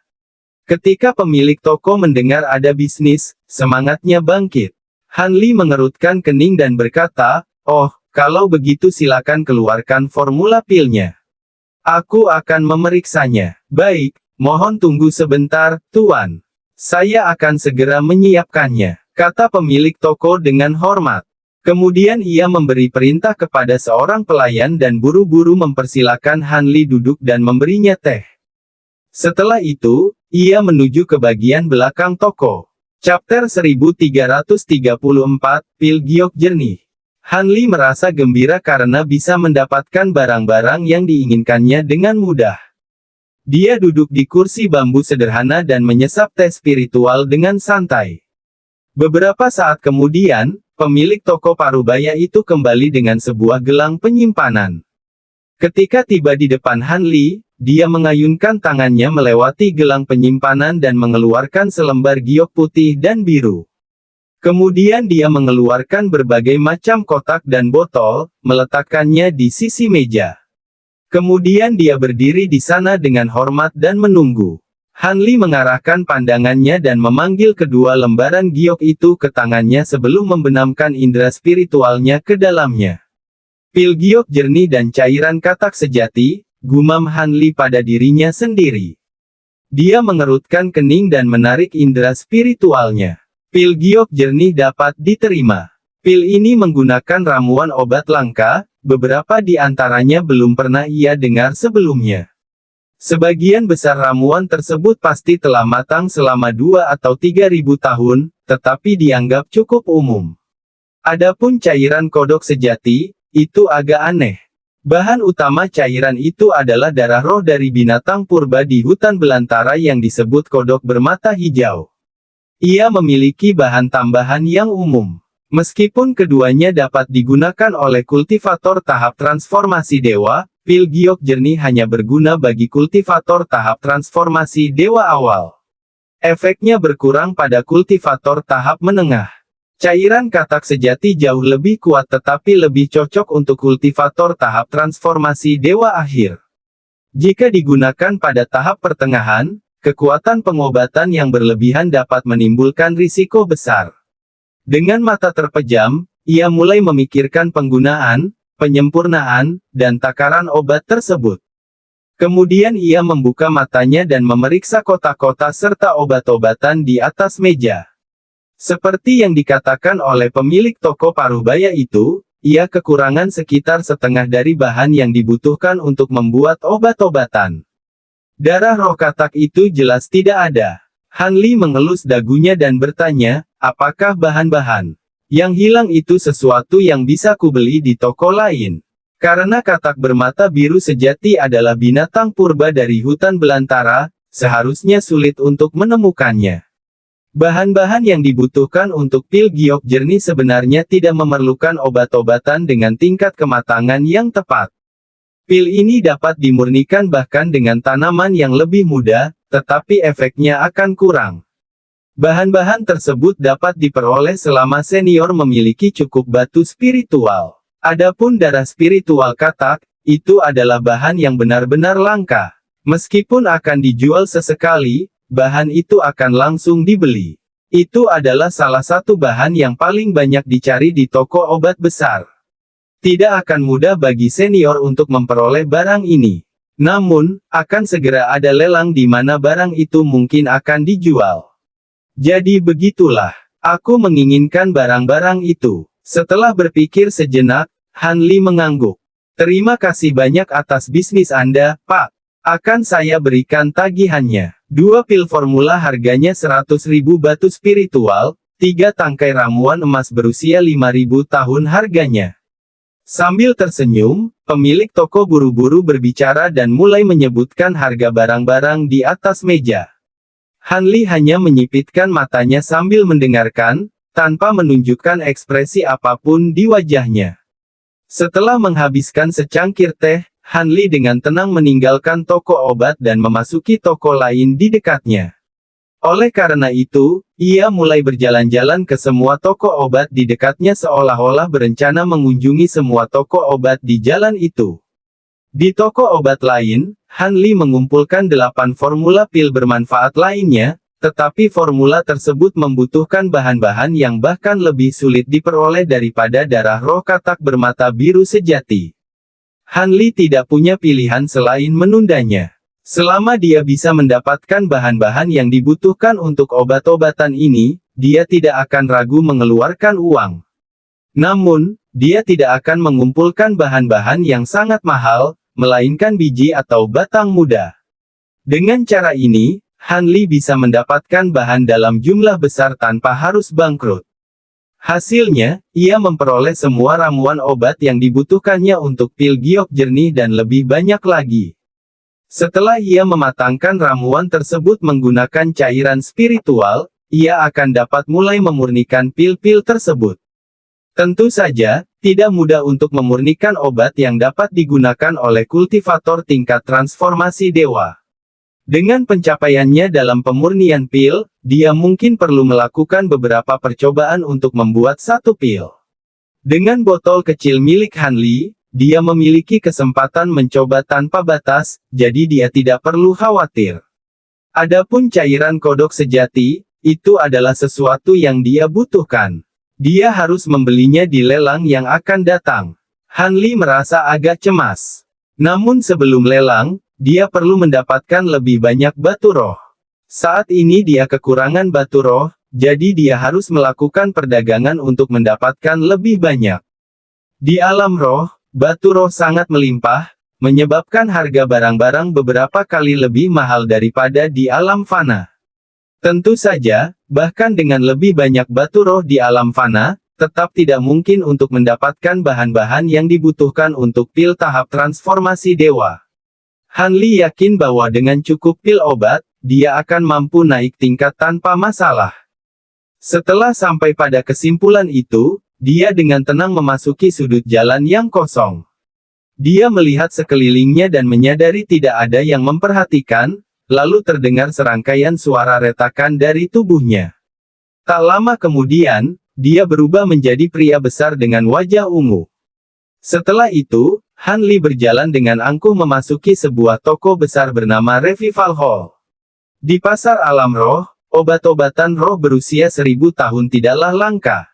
Ketika pemilik toko mendengar ada bisnis, semangatnya bangkit. Han Li mengerutkan kening dan berkata, "Oh, kalau begitu silakan keluarkan formula pilnya. Aku akan memeriksanya." "Baik, mohon tunggu sebentar, Tuan. Saya akan segera menyiapkannya," kata pemilik toko dengan hormat. Kemudian ia memberi perintah kepada seorang pelayan dan buru-buru mempersilakan Han Li duduk dan memberinya teh. Setelah itu, ia menuju ke bagian belakang toko. Chapter 1334, Pil Giok Jernih. Han Li merasa gembira karena bisa mendapatkan barang-barang yang diinginkannya dengan mudah. Dia duduk di kursi bambu sederhana dan menyesap teh spiritual dengan santai. Beberapa saat kemudian, pemilik toko parubaya itu kembali dengan sebuah gelang penyimpanan. Ketika tiba di depan Han Li, dia mengayunkan tangannya melewati gelang penyimpanan dan mengeluarkan selembar giok putih dan biru. Kemudian dia mengeluarkan berbagai macam kotak dan botol, meletakkannya di sisi meja. Kemudian dia berdiri di sana dengan hormat dan menunggu. Han Li mengarahkan pandangannya dan memanggil kedua lembaran giok itu ke tangannya sebelum membenamkan indera spiritualnya ke dalamnya. Pil giok jernih dan cairan katak sejati, gumam Han Li pada dirinya sendiri. Dia mengerutkan kening dan menarik indera spiritualnya. Pil giok jernih dapat diterima. Pil ini menggunakan ramuan obat langka, beberapa di antaranya belum pernah ia dengar sebelumnya. Sebagian besar ramuan tersebut pasti telah matang selama 2 atau 3.000 tahun, tetapi dianggap cukup umum. Adapun cairan kodok sejati, itu agak aneh. Bahan utama cairan itu adalah darah roh dari binatang purba di hutan belantara yang disebut kodok bermata hijau. Ia memiliki bahan tambahan yang umum. Meskipun keduanya dapat digunakan oleh kultivator tahap transformasi dewa, pil giok jernih hanya berguna bagi kultivator tahap transformasi dewa awal. Efeknya berkurang pada kultivator tahap menengah. Cairan katak sejati jauh lebih kuat tetapi lebih cocok untuk kultivator tahap transformasi dewa akhir. Jika digunakan pada tahap pertengahan, kekuatan pengobatan yang berlebihan dapat menimbulkan risiko besar. Dengan mata terpejam, ia mulai memikirkan penggunaan, penyempurnaan, dan takaran obat tersebut. Kemudian ia membuka matanya dan memeriksa kotak-kotak serta obat-obatan di atas meja. Seperti yang dikatakan oleh pemilik toko Paruhbaya itu, ia kekurangan sekitar setengah dari bahan yang dibutuhkan untuk membuat obat-obatan. Darah roh katak itu jelas tidak ada. Han Li mengelus dagunya dan bertanya, apakah bahan-bahan yang hilang itu sesuatu yang bisa kubeli di toko lain? Karena katak bermata biru sejati adalah binatang purba dari hutan belantara, seharusnya sulit untuk menemukannya. Bahan-bahan yang dibutuhkan untuk pil giok jernih sebenarnya tidak memerlukan obat-obatan dengan tingkat kematangan yang tepat. Pil ini dapat dimurnikan bahkan dengan tanaman yang lebih muda, tetapi efeknya akan kurang. Bahan-bahan tersebut dapat diperoleh selama senior memiliki cukup batu spiritual. Adapun darah spiritual katak, itu adalah bahan yang benar-benar langka. Meskipun akan dijual sesekali, bahan itu akan langsung dibeli. Itu adalah salah satu bahan yang paling banyak dicari di toko obat besar. Tidak akan mudah bagi senior untuk memperoleh barang ini. Namun, akan segera ada lelang di mana barang itu mungkin akan dijual. Jadi begitulah, aku menginginkan barang-barang itu. Setelah berpikir sejenak, Han Li mengangguk. Terima kasih banyak atas bisnis Anda, Pak. Akan saya berikan tagihannya. 2 pil formula harganya 100.000 batu spiritual, 3 tangkai ramuan emas berusia 5.000 tahun harganya. Sambil tersenyum, pemilik toko buru-buru berbicara dan mulai menyebutkan harga barang-barang di atas meja. Han Li hanya menyipitkan matanya sambil mendengarkan, tanpa menunjukkan ekspresi apapun di wajahnya. Setelah menghabiskan secangkir teh, Han Li dengan tenang meninggalkan toko obat dan memasuki toko lain di dekatnya. Oleh karena itu, ia mulai berjalan-jalan ke semua toko obat di dekatnya seolah-olah berencana mengunjungi semua toko obat di jalan itu. Di toko obat lain, Han Li mengumpulkan 8 formula pil bermanfaat lainnya, tetapi formula tersebut membutuhkan bahan-bahan yang bahkan lebih sulit diperoleh daripada darah roh katak bermata biru sejati. Han Li tidak punya pilihan selain menundanya. Selama dia bisa mendapatkan bahan-bahan yang dibutuhkan untuk obat-obatan ini, dia tidak akan ragu mengeluarkan uang. Namun, dia tidak akan mengumpulkan bahan-bahan yang sangat mahal, melainkan biji atau batang muda. Dengan cara ini, Han Li bisa mendapatkan bahan dalam jumlah besar tanpa harus bangkrut. Hasilnya, ia memperoleh semua ramuan obat yang dibutuhkannya untuk pil giok jernih dan lebih banyak lagi. Setelah ia mematangkan ramuan tersebut menggunakan cairan spiritual, ia akan dapat mulai memurnikan pil-pil tersebut. Tentu saja, tidak mudah untuk memurnikan obat yang dapat digunakan oleh kultivator tingkat transformasi dewa. Dengan pencapaiannya dalam pemurnian pil, dia mungkin perlu melakukan beberapa percobaan untuk membuat satu pil. Dengan botol kecil milik Han Li, dia memiliki kesempatan mencoba tanpa batas, jadi dia tidak perlu khawatir. Adapun cairan kodok sejati, itu adalah sesuatu yang dia butuhkan. Dia harus membelinya di lelang yang akan datang. Han Li merasa agak cemas. Namun sebelum lelang, dia perlu mendapatkan lebih banyak batu roh. Saat ini dia kekurangan batu roh, jadi dia harus melakukan perdagangan untuk mendapatkan lebih banyak. Di alam roh, batu roh sangat melimpah, menyebabkan harga barang-barang beberapa kali lebih mahal daripada di alam fana. Tentu saja, bahkan dengan lebih banyak batu roh di alam fana, tetap tidak mungkin untuk mendapatkan bahan-bahan yang dibutuhkan untuk pil tahap transformasi dewa. Han Li yakin bahwa dengan cukup pil obat, dia akan mampu naik tingkat tanpa masalah. Setelah sampai pada kesimpulan itu, dia dengan tenang memasuki sudut jalan yang kosong. Dia melihat sekelilingnya dan menyadari tidak ada yang memperhatikan, lalu terdengar serangkaian suara retakan dari tubuhnya. Tak lama kemudian, dia berubah menjadi pria besar dengan wajah ungu. Setelah itu, Han Li berjalan dengan angkuh memasuki sebuah toko besar bernama Revival Hall. Di pasar alam roh, obat-obatan roh berusia 1000 tahun tidaklah langka.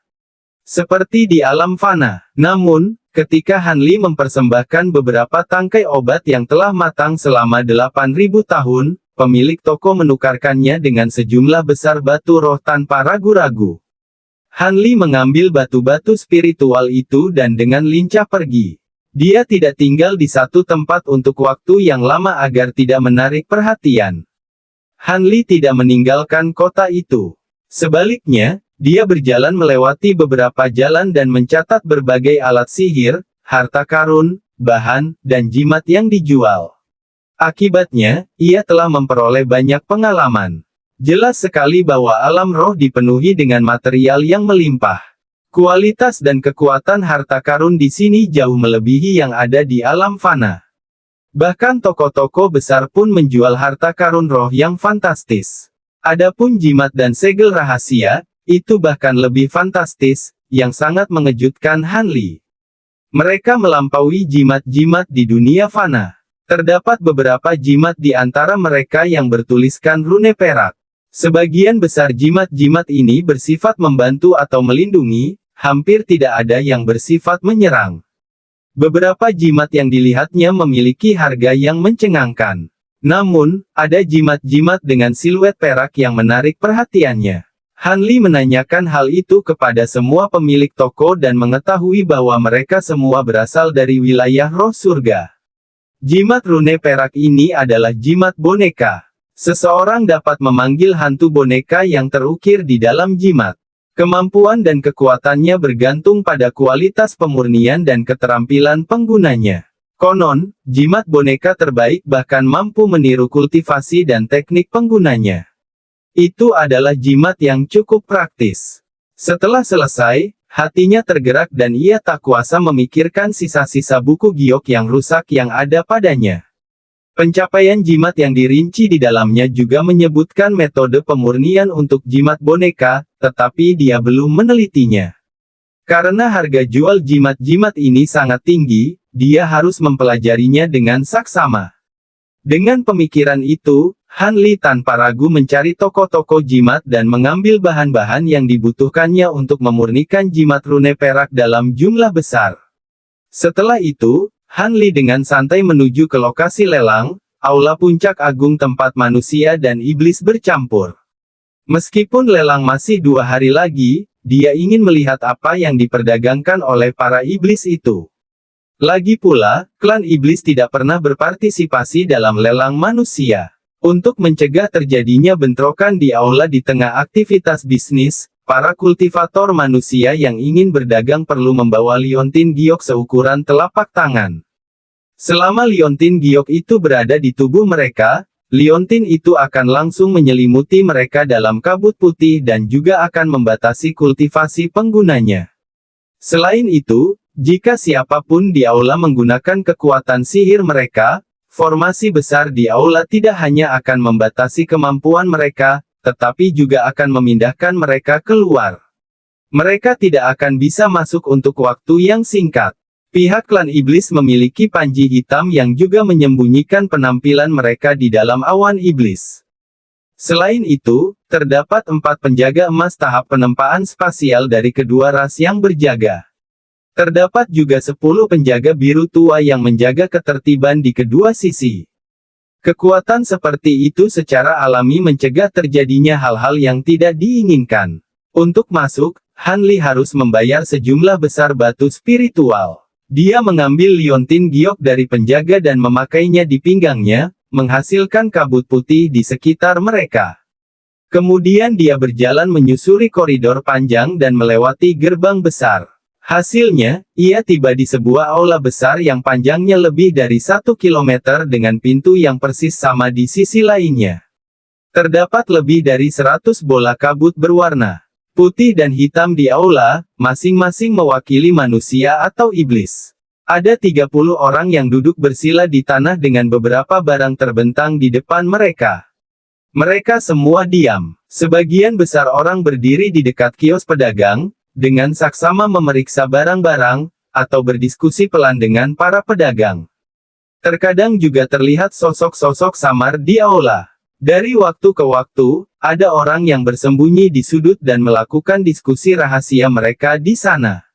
Seperti di alam fana. Namun, ketika Hanli mempersembahkan beberapa tangkai obat yang telah matang selama 8000 tahun, pemilik toko menukarkannya dengan sejumlah besar batu roh tanpa ragu-ragu. Hanli mengambil batu-batu spiritual itu dan dengan lincah pergi. Dia tidak tinggal di satu tempat untuk waktu yang lama agar tidak menarik perhatian. Hanli tidak meninggalkan kota itu. Sebaliknya, dia berjalan melewati beberapa jalan dan mencatat berbagai alat sihir, harta karun, bahan, dan jimat yang dijual. Akibatnya, ia telah memperoleh banyak pengalaman. Jelas sekali bahwa alam roh dipenuhi dengan material yang melimpah. Kualitas dan kekuatan harta karun di sini jauh melebihi yang ada di alam fana. Bahkan toko-toko besar pun menjual harta karun roh yang fantastis. Adapun jimat dan segel rahasia, itu bahkan lebih fantastis, yang sangat mengejutkan Hanli. Mereka melampaui jimat-jimat di dunia fana. Terdapat beberapa jimat di antara mereka yang bertuliskan rune perak. Sebagian besar jimat-jimat ini bersifat membantu atau melindungi, hampir tidak ada yang bersifat menyerang. Beberapa jimat yang dilihatnya memiliki harga yang mencengangkan. Namun, ada jimat-jimat dengan siluet perak yang menarik perhatiannya. Hanli menanyakan hal itu kepada semua pemilik toko dan mengetahui bahwa mereka semua berasal dari wilayah roh surga. Jimat rune perak ini adalah jimat boneka. Seseorang dapat memanggil hantu boneka yang terukir di dalam jimat. Kemampuan dan kekuatannya bergantung pada kualitas pemurnian dan keterampilan penggunanya. Konon, jimat boneka terbaik bahkan mampu meniru kultivasi dan teknik penggunanya. Itu adalah jimat yang cukup praktis. Setelah selesai, hatinya tergerak dan ia tak kuasa memikirkan sisa-sisa buku giok yang rusak yang ada padanya. Pencapaian jimat yang dirinci di dalamnya juga menyebutkan metode pemurnian untuk jimat boneka, tetapi dia belum menelitinya. Karena harga jual jimat-jimat ini sangat tinggi, dia harus mempelajarinya dengan saksama. Dengan pemikiran itu, Hanli tanpa ragu mencari toko-toko jimat dan mengambil bahan-bahan yang dibutuhkannya untuk memurnikan jimat rune perak dalam jumlah besar. Setelah itu, Hanli dengan santai menuju ke lokasi lelang, aula puncak agung tempat manusia dan iblis bercampur. Meskipun lelang masih 2 hari lagi, dia ingin melihat apa yang diperdagangkan oleh para iblis itu. Lagi pula, klan iblis tidak pernah berpartisipasi dalam lelang manusia. Untuk mencegah terjadinya bentrokan di aula di tengah aktivitas bisnis, para kultivator manusia yang ingin berdagang perlu membawa liontin giok seukuran telapak tangan. Selama liontin giok itu berada di tubuh mereka, liontin itu akan langsung menyelimuti mereka dalam kabut putih dan juga akan membatasi kultivasi penggunanya. Selain itu, jika siapapun di aula menggunakan kekuatan sihir mereka, formasi besar di aula tidak hanya akan membatasi kemampuan mereka, tetapi juga akan memindahkan mereka keluar. Mereka tidak akan bisa masuk untuk waktu yang singkat. Pihak klan iblis memiliki panji hitam yang juga menyembunyikan penampilan mereka di dalam awan iblis. Selain itu, terdapat 4 penjaga emas tahap penempaan spasial dari kedua ras yang berjaga. Terdapat juga 10 penjaga biru tua yang menjaga ketertiban di kedua sisi. Kekuatan seperti itu secara alami mencegah terjadinya hal-hal yang tidak diinginkan. Untuk masuk, Hanli harus membayar sejumlah besar batu spiritual. Dia mengambil liontin giok dari penjaga dan memakainya di pinggangnya, menghasilkan kabut putih di sekitar mereka. Kemudian dia berjalan menyusuri koridor panjang dan melewati gerbang besar. Hasilnya, ia tiba di sebuah aula besar yang panjangnya lebih dari 1 kilometer dengan pintu yang persis sama di sisi lainnya. Terdapat lebih dari 100 bola kabut berwarna putih dan hitam di aula, masing-masing mewakili manusia atau iblis. Ada 30 orang yang duduk bersila di tanah dengan beberapa barang terbentang di depan mereka. Mereka semua diam. Sebagian besar orang berdiri di dekat kios pedagang, dengan saksama memeriksa barang-barang, atau berdiskusi pelan dengan para pedagang. Terkadang juga terlihat sosok-sosok samar di aula. Dari waktu ke waktu, ada orang yang bersembunyi di sudut dan melakukan diskusi rahasia mereka di sana.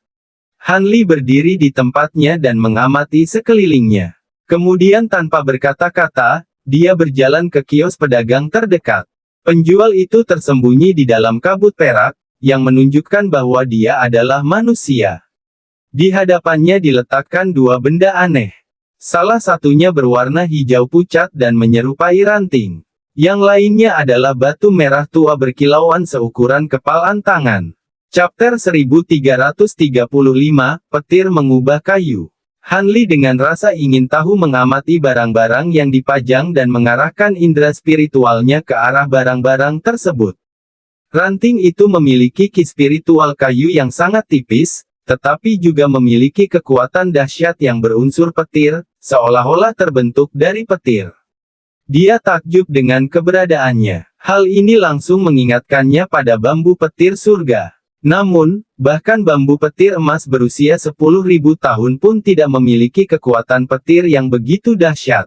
Han Li berdiri di tempatnya dan mengamati sekelilingnya. Kemudian tanpa berkata-kata, dia berjalan ke kios pedagang terdekat. Penjual itu tersembunyi di dalam kabut perak, yang menunjukkan bahwa dia adalah manusia. Di hadapannya diletakkan dua benda aneh. Salah satunya berwarna hijau pucat dan menyerupai ranting. Yang lainnya adalah batu merah tua berkilauan seukuran kepalan tangan. Chapter 1335, Petir Mengubah Kayu. Han Li dengan rasa ingin tahu mengamati barang-barang yang dipajang dan mengarahkan indera spiritualnya ke arah barang-barang tersebut. Ranting itu memiliki ki spiritual kayu yang sangat tipis, tetapi juga memiliki kekuatan dahsyat yang berunsur petir, seolah-olah terbentuk dari petir. Dia takjub dengan keberadaannya. Hal ini langsung mengingatkannya pada bambu petir surga. Namun, bahkan bambu petir emas berusia 10.000 tahun pun tidak memiliki kekuatan petir yang begitu dahsyat.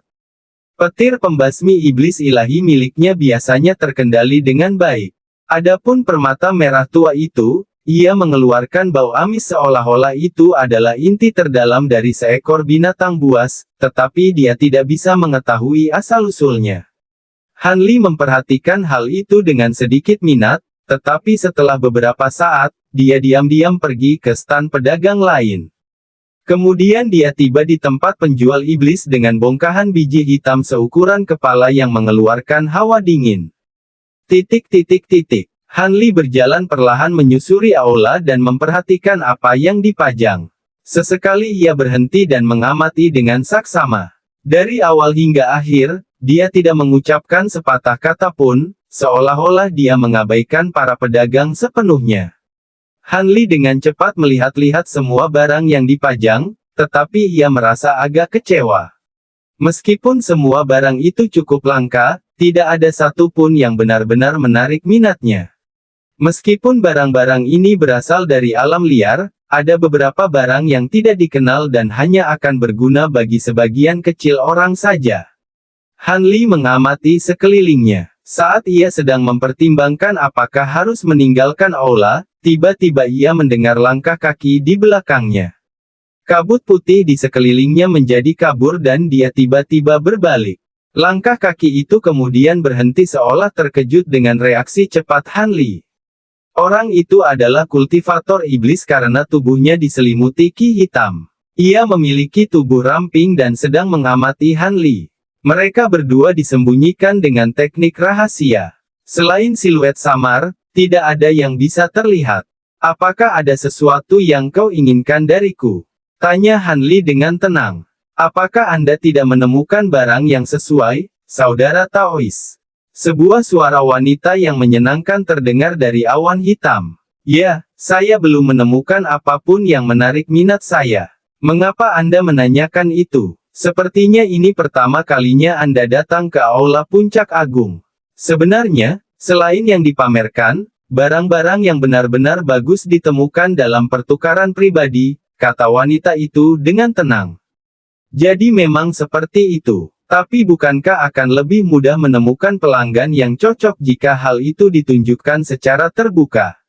Petir pembasmi iblis ilahi miliknya biasanya terkendali dengan baik. Adapun permata merah tua itu, ia mengeluarkan bau amis seolah-olah itu adalah inti terdalam dari seekor binatang buas, tetapi dia tidak bisa mengetahui asal-usulnya. Han Li memperhatikan hal itu dengan sedikit minat, tetapi setelah beberapa saat, dia diam-diam pergi ke stan pedagang lain. Kemudian dia tiba di tempat penjual iblis dengan bongkahan biji hitam seukuran kepala yang mengeluarkan hawa dingin. Han Li berjalan perlahan menyusuri aula dan memperhatikan apa yang dipajang. Sesekali ia berhenti dan mengamati dengan saksama. Dari awal hingga akhir, dia tidak mengucapkan sepatah kata pun, seolah-olah dia mengabaikan para pedagang sepenuhnya. Han Li dengan cepat melihat-lihat semua barang yang dipajang, tetapi ia merasa agak kecewa. Meskipun semua barang itu cukup langka, tidak ada satu pun yang benar-benar menarik minatnya. Meskipun barang-barang ini berasal dari alam liar, ada beberapa barang yang tidak dikenal dan hanya akan berguna bagi sebagian kecil orang saja. Han Li mengamati sekelilingnya. Saat ia sedang mempertimbangkan apakah harus meninggalkan aula, tiba-tiba ia mendengar langkah kaki di belakangnya. Kabut putih di sekelilingnya menjadi kabur dan dia tiba-tiba berbalik. Langkah kaki itu kemudian berhenti seolah terkejut dengan reaksi cepat Han Li. Orang itu adalah kultivator iblis karena tubuhnya diselimuti ki hitam. Ia memiliki tubuh ramping dan sedang mengamati Han Li. Mereka berdua disembunyikan dengan teknik rahasia. Selain siluet samar, tidak ada yang bisa terlihat. Apakah ada sesuatu yang kau inginkan dariku? Tanya Han Li dengan tenang. Apakah Anda tidak menemukan barang yang sesuai, saudara Taois? Sebuah suara wanita yang menyenangkan terdengar dari awan hitam. Ya, saya belum menemukan apapun yang menarik minat saya. Mengapa Anda menanyakan itu? Sepertinya ini pertama kalinya Anda datang ke aula Puncak Agung. Sebenarnya, selain yang dipamerkan, barang-barang yang benar-benar bagus ditemukan dalam pertukaran pribadi, kata wanita itu dengan tenang. Jadi memang seperti itu. Tapi bukankah akan lebih mudah menemukan pelanggan yang cocok jika hal itu ditunjukkan secara terbuka?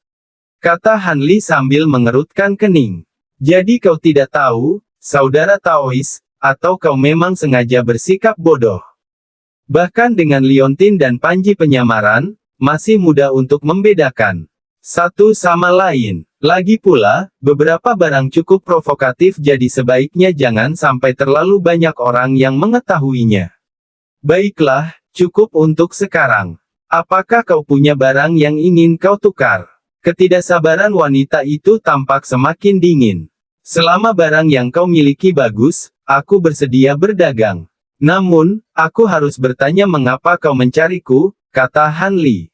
Kata Han Li sambil mengerutkan kening. Jadi kau tidak tahu, saudara Taois, atau kau memang sengaja bersikap bodoh? Bahkan dengan liontin dan panji penyamaran, masih mudah untuk membedakan satu sama lain. Lagi pula, beberapa barang cukup provokatif jadi sebaiknya jangan sampai terlalu banyak orang yang mengetahuinya. Baiklah, cukup untuk sekarang. Apakah kau punya barang yang ingin kau tukar? Ketidaksabaran wanita itu tampak semakin dingin. Selama barang yang kau miliki bagus, aku bersedia berdagang. Namun, aku harus bertanya mengapa kau mencariku, kata Han Li.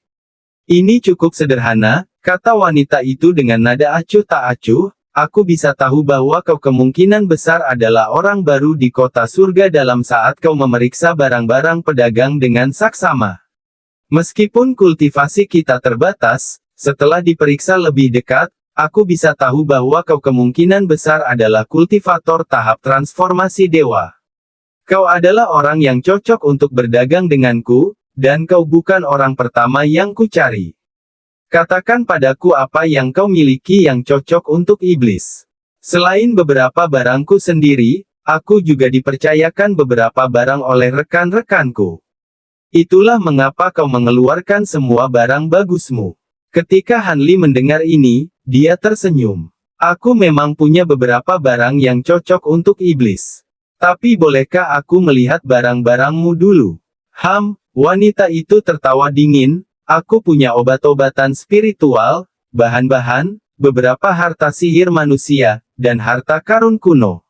Ini cukup sederhana, kata wanita itu dengan nada acuh tak acuh, aku bisa tahu bahwa kau kemungkinan besar adalah orang baru di kota surga dalam saat kau memeriksa barang-barang pedagang dengan saksama. Meskipun kultivasi kita terbatas, setelah diperiksa lebih dekat, aku bisa tahu bahwa kau kemungkinan besar adalah kultivator tahap transformasi dewa. Kau adalah orang yang cocok untuk berdagang denganku, dan kau bukan orang pertama yang kucari. Katakan padaku apa yang kau miliki yang cocok untuk iblis. Selain beberapa barangku sendiri, aku juga dipercayakan beberapa barang oleh rekan-rekanku. Itulah mengapa kau mengeluarkan semua barang bagusmu. Ketika Hanli mendengar ini, dia tersenyum. Aku memang punya beberapa barang yang cocok untuk iblis. Tapi bolehkah aku melihat barang-barangmu dulu? Wanita itu tertawa dingin. Aku punya obat-obatan spiritual, bahan-bahan, beberapa harta sihir manusia, dan harta karun kuno.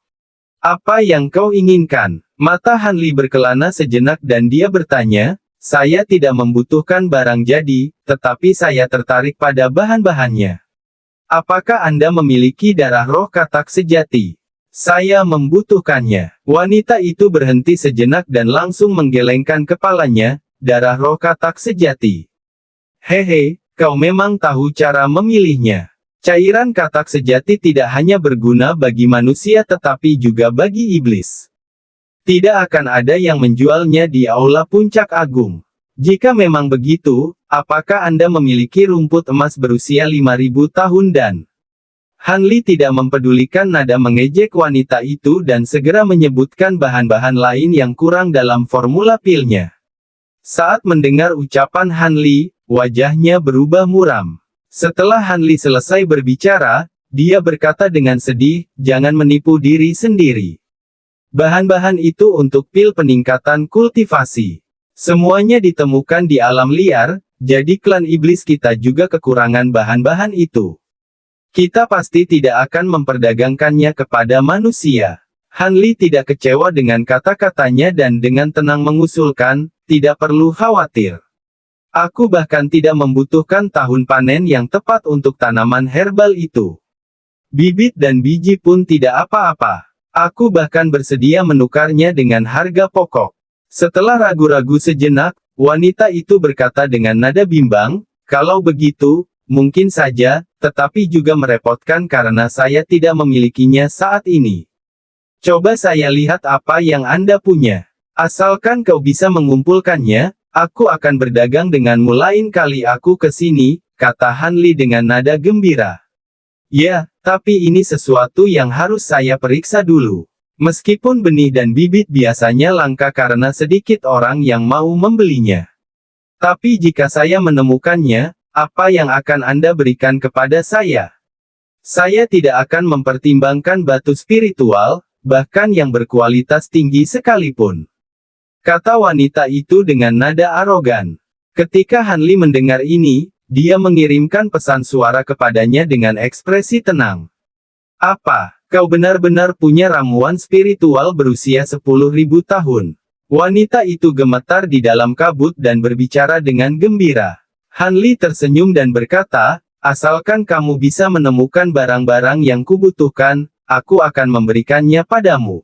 Apa yang kau inginkan? Mata Hanli berkelana sejenak dan dia bertanya, saya tidak membutuhkan barang jadi, tetapi saya tertarik pada bahan-bahannya. Apakah Anda memiliki darah roh katak sejati? Saya membutuhkannya. Wanita itu berhenti sejenak dan langsung menggelengkan kepalanya, darah roh katak sejati. Hehe, kau memang tahu cara memilihnya. Cairan katak sejati tidak hanya berguna bagi manusia tetapi juga bagi iblis. Tidak akan ada yang menjualnya di Aula Puncak Agung. Jika memang begitu, apakah Anda memiliki rumput emas berusia 5.000 tahun dan... Hanli tidak mempedulikan nada mengejek wanita itu dan segera menyebutkan bahan-bahan lain yang kurang dalam formula pilnya. Saat mendengar ucapan Hanli, wajahnya berubah muram. Setelah Hanli selesai berbicara, dia berkata dengan sedih, jangan menipu diri sendiri. Bahan-bahan itu untuk pil peningkatan kultivasi. Semuanya ditemukan di alam liar, jadi klan iblis kita juga kekurangan bahan-bahan itu. Kita pasti tidak akan memperdagangkannya kepada manusia. Hanli tidak kecewa dengan kata-katanya dan dengan tenang mengusulkan, tidak perlu khawatir. Aku bahkan tidak membutuhkan tahun panen yang tepat untuk tanaman herbal itu. Bibit dan biji pun tidak apa-apa. Aku bahkan bersedia menukarnya dengan harga pokok. Setelah ragu-ragu sejenak, wanita itu berkata dengan nada bimbang, kalau begitu, mungkin saja, tetapi juga merepotkan karena saya tidak memilikinya saat ini. Coba saya lihat apa yang Anda punya. Asalkan kau bisa mengumpulkannya, aku akan berdagang denganmu lain kali aku ke sini, kata Hanli dengan nada gembira. Ya, tapi ini sesuatu yang harus saya periksa dulu. Meskipun benih dan bibit biasanya langka karena sedikit orang yang mau membelinya. Tapi jika saya menemukannya, apa yang akan Anda berikan kepada saya? Saya tidak akan mempertimbangkan batu spiritual, bahkan yang berkualitas tinggi sekalipun. Kata wanita itu dengan nada arogan. Ketika Hanli mendengar ini, dia mengirimkan pesan suara kepadanya dengan ekspresi tenang. Apa, kau benar-benar punya ramuan spiritual berusia 10.000 tahun? Wanita itu gemetar di dalam kabut dan berbicara dengan gembira. Hanli tersenyum dan berkata, asalkan kamu bisa menemukan barang-barang yang kubutuhkan, aku akan memberikannya padamu.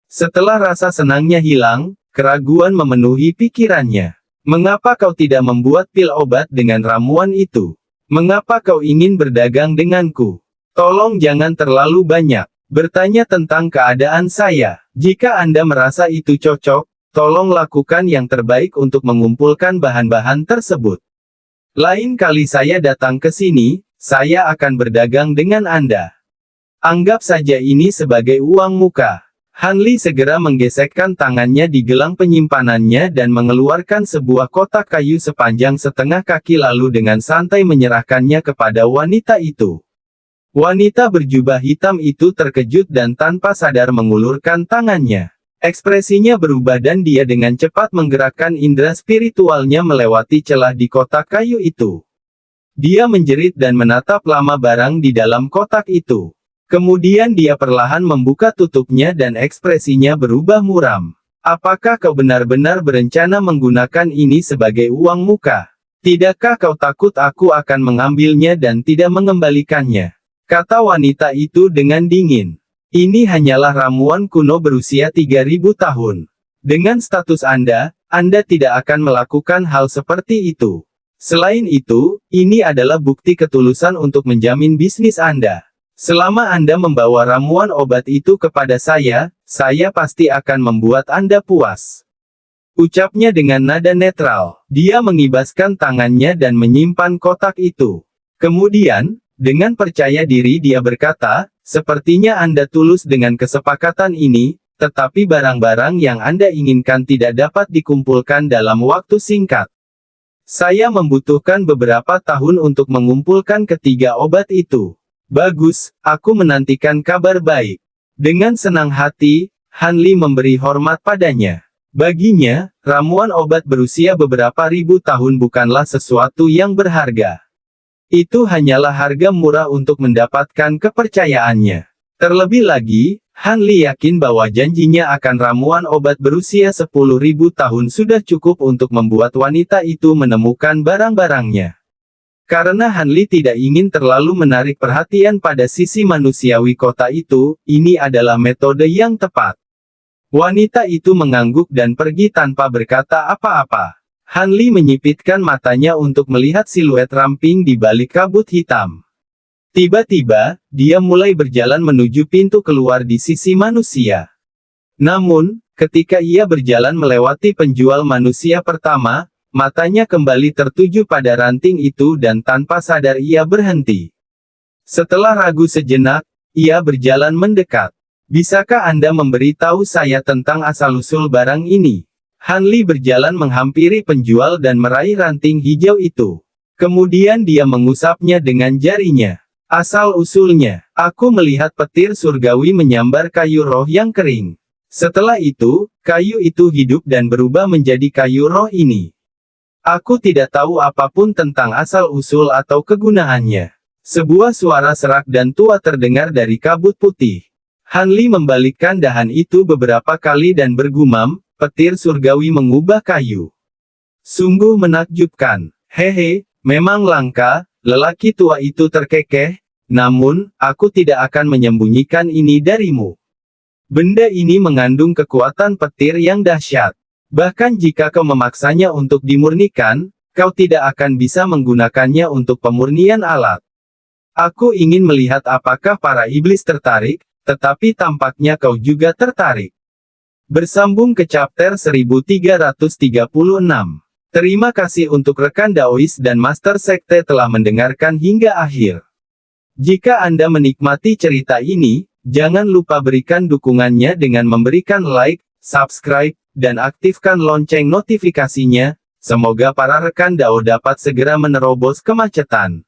Setelah rasa senangnya hilang, keraguan memenuhi pikirannya. Mengapa kau tidak membuat pil obat dengan ramuan itu? Mengapa kau ingin berdagang denganku? Tolong jangan terlalu banyak bertanya tentang keadaan saya. Jika Anda merasa itu cocok, tolong lakukan yang terbaik untuk mengumpulkan bahan-bahan tersebut. Lain kali saya datang ke sini, saya akan berdagang dengan Anda. Anggap saja ini sebagai uang muka. Hanli segera menggesekkan tangannya di gelang penyimpanannya dan mengeluarkan sebuah kotak kayu sepanjang setengah kaki lalu dengan santai menyerahkannya kepada wanita itu. Wanita berjubah hitam itu terkejut dan tanpa sadar mengulurkan tangannya. Ekspresinya berubah dan dia dengan cepat menggerakkan indera spiritualnya melewati celah di kotak kayu itu. Dia menjerit dan menatap lama barang di dalam kotak itu. Kemudian dia perlahan membuka tutupnya dan ekspresinya berubah muram. Apakah kau benar-benar berencana menggunakan ini sebagai uang muka? Tidakkah kau takut aku akan mengambilnya dan tidak mengembalikannya? Kata wanita itu dengan dingin. Ini hanyalah ramuan kuno berusia 3.000 tahun. Dengan status Anda tidak akan melakukan hal seperti itu. Selain itu, ini adalah bukti ketulusan untuk menjamin bisnis Anda. Selama Anda membawa ramuan obat itu kepada saya pasti akan membuat Anda puas. Ucapnya dengan nada netral. Dia mengibaskan tangannya dan menyimpan kotak itu. Kemudian, dengan percaya diri dia berkata, sepertinya Anda tulus dengan kesepakatan ini, tetapi barang-barang yang Anda inginkan tidak dapat dikumpulkan dalam waktu singkat. Saya membutuhkan beberapa tahun untuk mengumpulkan ketiga obat itu. Bagus, aku menantikan kabar baik. Dengan senang hati, Han Li memberi hormat padanya. Baginya, ramuan obat berusia beberapa ribu tahun bukanlah sesuatu yang berharga. Itu hanyalah harga murah untuk mendapatkan kepercayaannya. Terlebih lagi, Han Li yakin bahwa janjinya akan ramuan obat berusia 10.000 tahun sudah cukup untuk membuat wanita itu menemukan barang-barangnya. Karena Han Li tidak ingin terlalu menarik perhatian pada sisi manusiawi kota itu, ini adalah metode yang tepat. Wanita itu mengangguk dan pergi tanpa berkata apa-apa. Han Li menyipitkan matanya untuk melihat siluet ramping di balik kabut hitam. Tiba-tiba, dia mulai berjalan menuju pintu keluar di sisi manusia. Namun, ketika ia berjalan melewati penjual manusia pertama, matanya kembali tertuju pada ranting itu dan tanpa sadar ia berhenti. Setelah ragu sejenak, ia berjalan mendekat. Bisakah Anda memberitahu saya tentang asal-usul barang ini? Han Li berjalan menghampiri penjual dan meraih ranting hijau itu. Kemudian dia mengusapnya dengan jarinya. Asal-usulnya, aku melihat petir surgawi menyambar kayu roh yang kering. Setelah itu, kayu itu hidup dan berubah menjadi kayu roh ini. Aku tidak tahu apapun tentang asal-usul atau kegunaannya. Sebuah suara serak dan tua terdengar dari kabut putih. Han Li membalikkan dahan itu beberapa kali dan bergumam, petir surgawi mengubah kayu. Sungguh menakjubkan. Hehe, memang langka, lelaki tua itu terkekeh, namun, aku tidak akan menyembunyikan ini darimu. Benda ini mengandung kekuatan petir yang dahsyat. Bahkan jika kau memaksanya untuk dimurnikan, kau tidak akan bisa menggunakannya untuk pemurnian alat. Aku ingin melihat apakah para iblis tertarik, tetapi tampaknya kau juga tertarik. Bersambung ke chapter 1336. Terima kasih untuk rekan Daois dan Master Sekte telah mendengarkan hingga akhir. Jika Anda menikmati cerita ini, jangan lupa berikan dukungannya dengan memberikan like, subscribe, dan aktifkan lonceng notifikasinya. Semoga para rekan Dao dapat segera menerobos kemacetan.